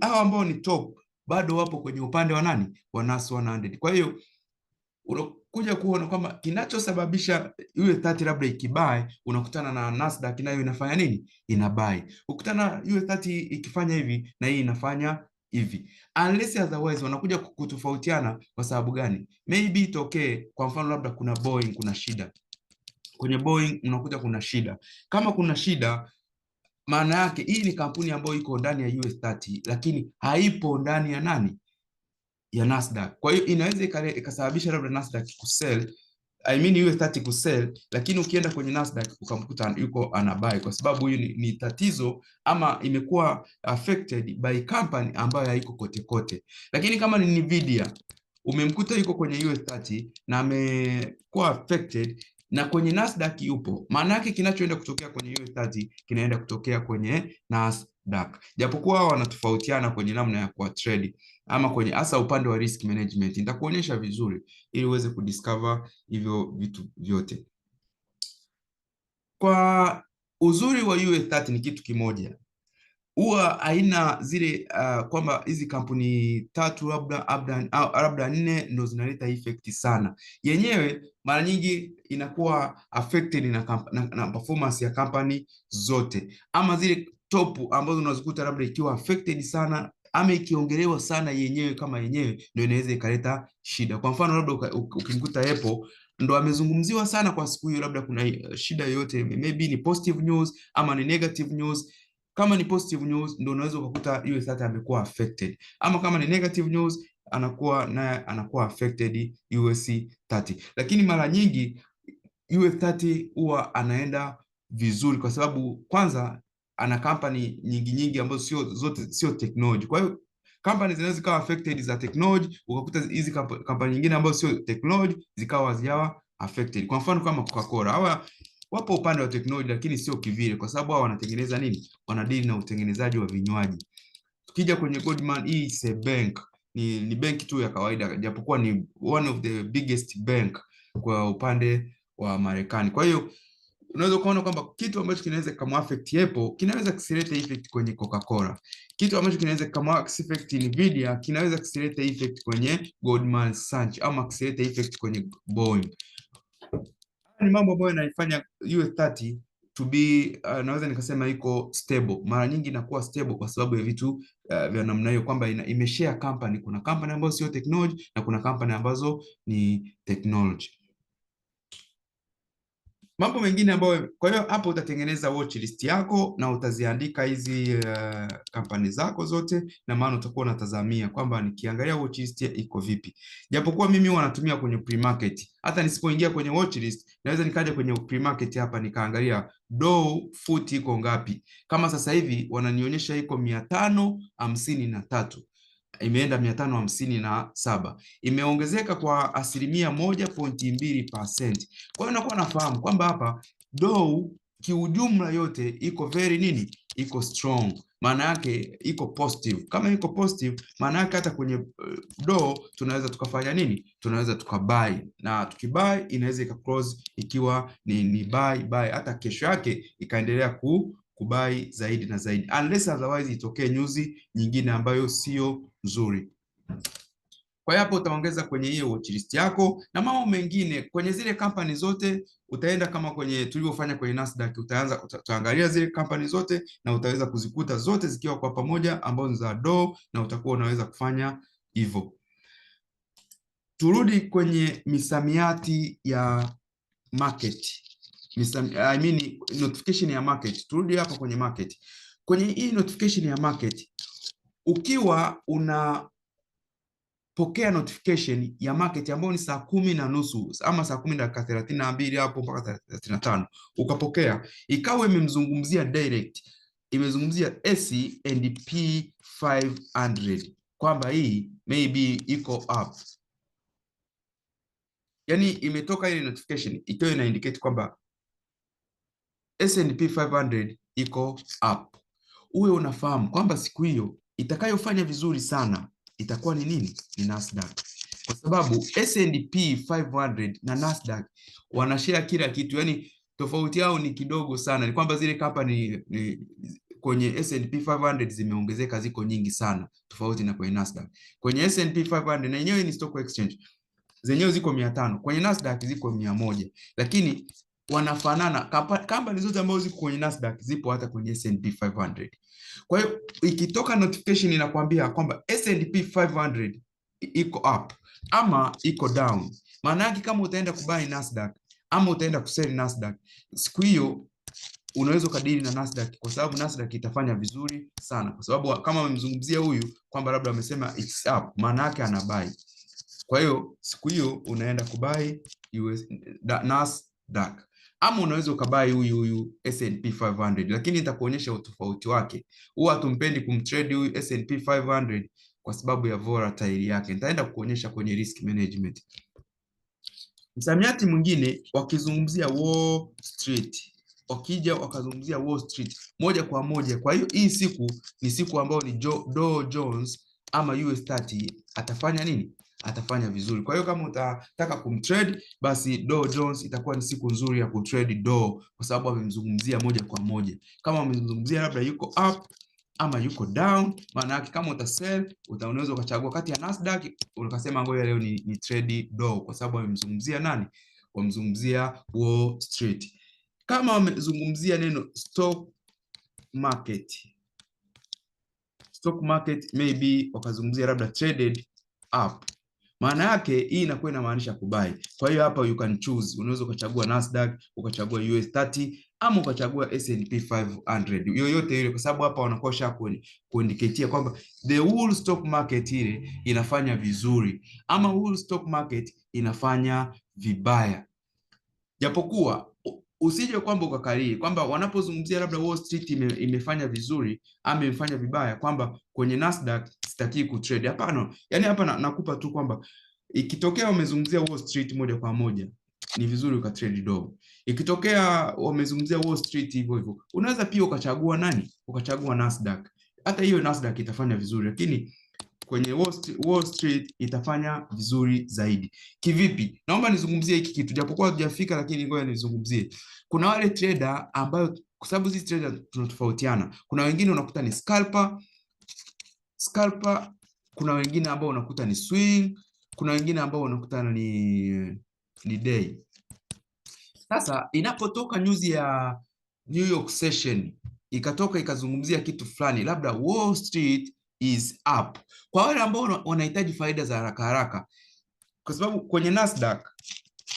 A: hao ambao ni top bado wapo kwenye upande wa nani, wa NAS100. Kwa hiyo unakuja kuona kwamba kinachosababisha US 30 labda ikibuy, unakutana na Nasdaq nayo inafanya nini, ina buy. Ukutana US 30 ikifanya hivi na hii inafanya hivi, unless otherwise wanakuja kutofautiana. Kwa sababu gani? Maybe itokee kwa mfano labda kuna Boeing, kuna shida kwenye Boeing, unakuja kuna shida. Kama kuna shida, maana yake hii ni kampuni ambayo iko ndani ya US 30 lakini haipo ndani ya nani, ya Nasdaq. Kwa hiyo inaweza ikasababisha labda Nasdaq kusell, US 30 kusell, lakini ukienda kwenye Nasdaq ukamkuta yuko anabuy, kwa sababu hiyo ni tatizo ama imekuwa affected by company ambayo haiko kote kote. Lakini kama ni Nvidia, umemkuta yuko kwenye US 30 na amekuwa affected na kwenye Nasdaq yupo, maana yake kinachoenda kutokea kwenye US 30 kinaenda kutokea kwenye Nasdaq, japokuwa wanatofautiana kwenye namna ya kwa trade ama kwenye hasa upande wa risk management. Nitakuonyesha vizuri ili uweze kudiscover hivyo vitu vyote. Kwa uzuri wa US 30 ni kitu kimoja, huwa haina zile kwamba hizi kampuni tatu labda 4 ndo zinaleta effect sana. Yenyewe mara nyingi inakuwa affected na performance ya company zote, ama zile top ambazo unazikuta labda ikiwa affected sana ama ikiongelewa sana, yenyewe kama yenyewe ndio inaweza ikaleta shida. Kwa mfano labda ukimkuta Apple ndo amezungumziwa sana kwa siku hiyo, labda kuna shida yoyote, maybe ni positive news ama ni negative news. Kama ni positive news ndio unaweza ukakuta US 30 amekuwa affected, ama kama ni negative news anakuwa affected US 30. Lakini mara nyingi US 30 huwa anaenda vizuri kwa sababu kwanza ana company nyingi ambazo sio technology. Kwa hiyo companies zinaweza zikawa affected za technology, ukakuta hizi company nyingine ambazo sio technology zikawa hazijawa affected. Kwa mfano kama Coca-Cola, hawa wapo upande wa technology lakini sio kivile, kwa sababu hao wanatengeneza nini, wanadili na utengenezaji wa vinywaji. Tukija kwenye Goldman, hii is a bank, ni benki tu ya kawaida, japokuwa ni one of the biggest bank kwa upande wa Marekani. Kwa hiyo unaweza kuona kwamba kitu ambacho kinaweza kama affect Apple kinaweza kisilete effect kwenye Coca-Cola. Kitu ambacho kinaweza kama affect Nvidia kinaweza kisilete effect kwenye Goldman Sachs ama kisilete effect kwenye Boeing. Ni mambo ambayo yanaifanya US 30 to be naweza nikasema iko stable. Mara nyingi inakuwa stable kwa sababu ya vitu vya namna hiyo, kwamba imeshare company. Kuna company ambazo sio technology na kuna company ambazo ni technology. Mambo mengine ambayo, kwa hiyo hapo utatengeneza watch list yako na utaziandika hizi kampani zako zote, na maana utakuwa unatazamia kwamba nikiangalia watch list iko vipi. Japokuwa mimi huwa natumia kwenye pre-market, hata nisipoingia kwenye watch list naweza nikaja kwenye pre-market hapa nikaangalia Dow foot iko ngapi. Kama sasa hivi wananionyesha iko 553, imeenda 557, imeongezeka kwa 1.2%. Kwa hiyo nakuwa nafahamu kwamba hapa Dow kiujumla yote iko very nini, iko strong, maana yake iko positive. Kama iko positive, maana yake hata kwenye Dow tunaweza tukafanya nini, tunaweza tukabuy, na tukibuy inaweza ikaclose ikiwa ni buy, hata kesho yake ikaendelea kubuy zaidi na zaidi, unless otherwise itokee nyuzi nyingine ambayo sio nzuri. Kwa hiyo hapo utaongeza kwenye hiyo watch list yako, na mambo mengine kwenye zile kampani zote utaenda kama kwenye tulivyofanya kwenye Nasdaq, utaangalia zile kampani zote na utaweza kuzikuta zote zikiwa kwa pamoja ambazo ni za Dow, na utakuwa unaweza kufanya hivyo. Turudi kwenye misamiati ya market. I mean notification ya market. Turudi hapa kwenye market. Kwenye hii notification ya market, ukiwa unapokea notification ya market ambayo ni saa 10:30 ama saa 10:32 hapo mpaka 35, ukapokea ikawa imemzungumzia direct, imezungumzia S&P 500 kwamba hii maybe iko up, yani imetoka ile notification itoe ina indicate kwamba S&P 500 iko up, uwe unafahamu kwamba siku hiyo itakayofanya vizuri sana itakuwa ni nini? Ni Nasdaq. Kwa sababu S&P 500 na Nasdaq wanashare kila kitu, yani tofauti yao ni kidogo sana. Ni kwamba zile company kwenye S&P 500 zimeongezeka, ziko nyingi sana, tofauti na kwenye Nasdaq. Kwenye S&P 500 na yenyewe ni stock exchange, zenyewe ziko 500, kwenye Nasdaq ziko 100, lakini wanafanana. Company zote ambazo ziko kwenye Nasdaq zipo hata kwenye S&P 500. Kwa hiyo ikitoka notification inakwambia kwamba S&P 500 iko up ama iko down, maana yake kama utaenda kubuy Nasdaq ama utaenda kusell Nasdaq, siku hiyo unaweza kadiri na Nasdaq, kwa sababu Nasdaq itafanya vizuri sana, kwa sababu kama amemzungumzia huyu kwamba labda amesema it's up, maana yake ana buy. Kwa hiyo siku hiyo unaenda kubuy Nasdaq, ama unaweza ukabai huyu S&P 500, lakini nitakuonyesha utofauti wake. Huwa tumpendi kumtrade huyu S&P 500 kwa sababu ya volatile yake. Nitaenda kuonyesha kwenye risk management. Msamiati mwingine wakizungumzia Wall Street, wakija wakazungumzia Wall Street moja kwa moja. Kwa hiyo hii siku ni siku ambayo ni Dow Jones ama US 30 atafanya nini? Atafanya vizuri. Kwa hiyo kama utataka kumtrade, basi Dow Jones itakuwa ni siku nzuri ya kutrade Dow, kwa sababu amemzungumzia moja kwa moja. Kama amemzungumzia labda yuko up ama yuko down, maana yake kama utasell unaweza ukachagua kati ya Nasdaq, ukasema ngoja leo ni trade Dow, kwa sababu amemzungumzia nani? Wamzungumzia Wall Street. Kama wamezungumzia neno stock market maybe wakazungumzia labda traded up, maana yake hii inakuwa inamaanisha kubai. Kwa hiyo hapa you can choose, unaweza ukachagua Nasdaq, ukachagua US 30 ama ukachagua S&P 500, yoyote ile, kwa sababu hapa wanakosha kuindicate kwamba the whole stock market ile inafanya vizuri ama whole stock market inafanya vibaya. Japokuwa usije kwamba ukakalie kwamba wanapozungumzia labda Wall Street imefanya vizuri ama imefanya vibaya kwamba kwenye Nasdaq sitaki kutrade. Hapana, yani hapa nakupa tu kwamba ikitokea wamezungumzia Wall Street moja kwa moja ni vizuri ukatrade Dow. Ikitokea wamezungumzia Wall Street hivyo hivyo, unaweza pia ukachagua nani? Ukachagua Nasdaq. Hata hiyo Nasdaq itafanya vizuri, lakini kwenye Wall Street itafanya vizuri zaidi. Kivipi? Naomba nizungumzie hiki kitu japokuwa hujafika, lakini ngoja nizungumzie. Kuna wale trader ambayo, kwa sababu hizi trader tunatofautiana. Kuna wengine unakuta ni scalper, kuna wengine ambao unakuta ni swing, kuna wengine ambao unakuta ni day. Sasa inapotoka news ya New York session ikatoka ikazungumzia kitu fulani, labda Wall Street is up, kwa wale ambao wanahitaji faida za haraka haraka, kwa sababu kwenye Nasdaq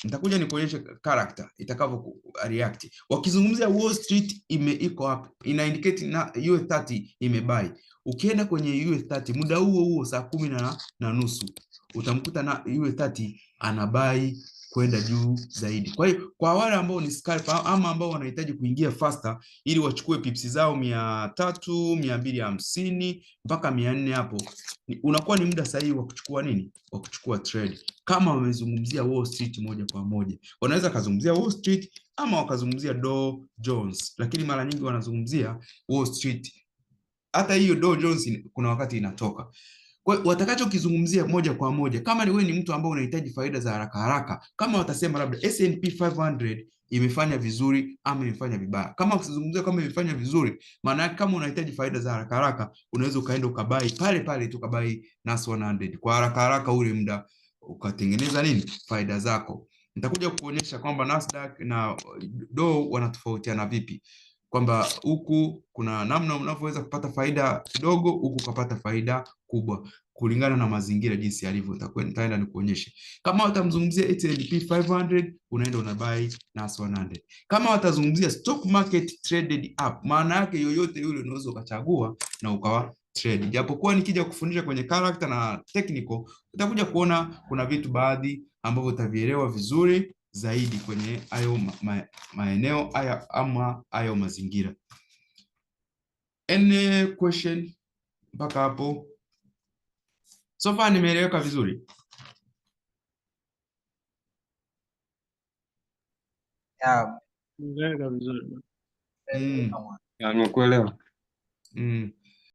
A: nitakuja nikuonyeshe character itakavyo react. Wakizungumzia Wall Street iko up, ina indicate na US 30 imebuy. Ukienda kwenye US 30 muda huo huo saa 10:30 utamkuta na US 30 anabuy kwenda juu zaidi. Kwa hiyo kwa wale ambao ni scalper ama ambao wanahitaji kuingia faster ili wachukue pips zao 300, 250 mpaka 400 hapo, unakuwa ni muda sahihi wa kuchukua nini? Wa kuchukua trade. Kama wamezungumzia Wall Street moja kwa moja, wanaweza kazungumzia Wall Street ama wakazungumzia Dow Jones, lakini mara nyingi wanazungumzia Wall Street. Hata hiyo Dow Jones kuna wakati inatoka. Kwa hiyo watakachokizungumzia moja kwa moja, kama ni wewe ni mtu ambao unahitaji faida za haraka haraka, kama watasema labda S&P 500 imefanya vizuri ama imefanya vibaya, kama ukizungumzia kama imefanya vizuri, maana yake kama unahitaji faida za haraka haraka, unaweza ukaenda ukabai pale pale tu, ukabai Nas 100 kwa haraka haraka ule muda, ukatengeneza nini? Faida zako. Nitakuja kuonyesha kwamba Nasdaq na Dow wanatofautiana vipi, kwamba huku kuna namna unavyoweza kupata faida kidogo, huku ukapata faida kubwa kulingana na mazingira jinsi yalivyo. Nitaenda nikuonyeshe. Kama watamzungumzia S&P 500 unaenda unabuy Nas 100. Kama watazungumzia stock market traded up, maana yake yoyote yule unaweza ukachagua na ukawa trade. Japokuwa nikija kufundisha kwenye character na technical, utakuja kuona kuna vitu baadhi ambavyo utavielewa vizuri zaidi kwenye hayo maeneo haya ama hayo mazingira. Any question mpaka hapo? So far nimeeleweka vizuri?
B: Nimeeleweka vizuri.
C: Nimekuelewa.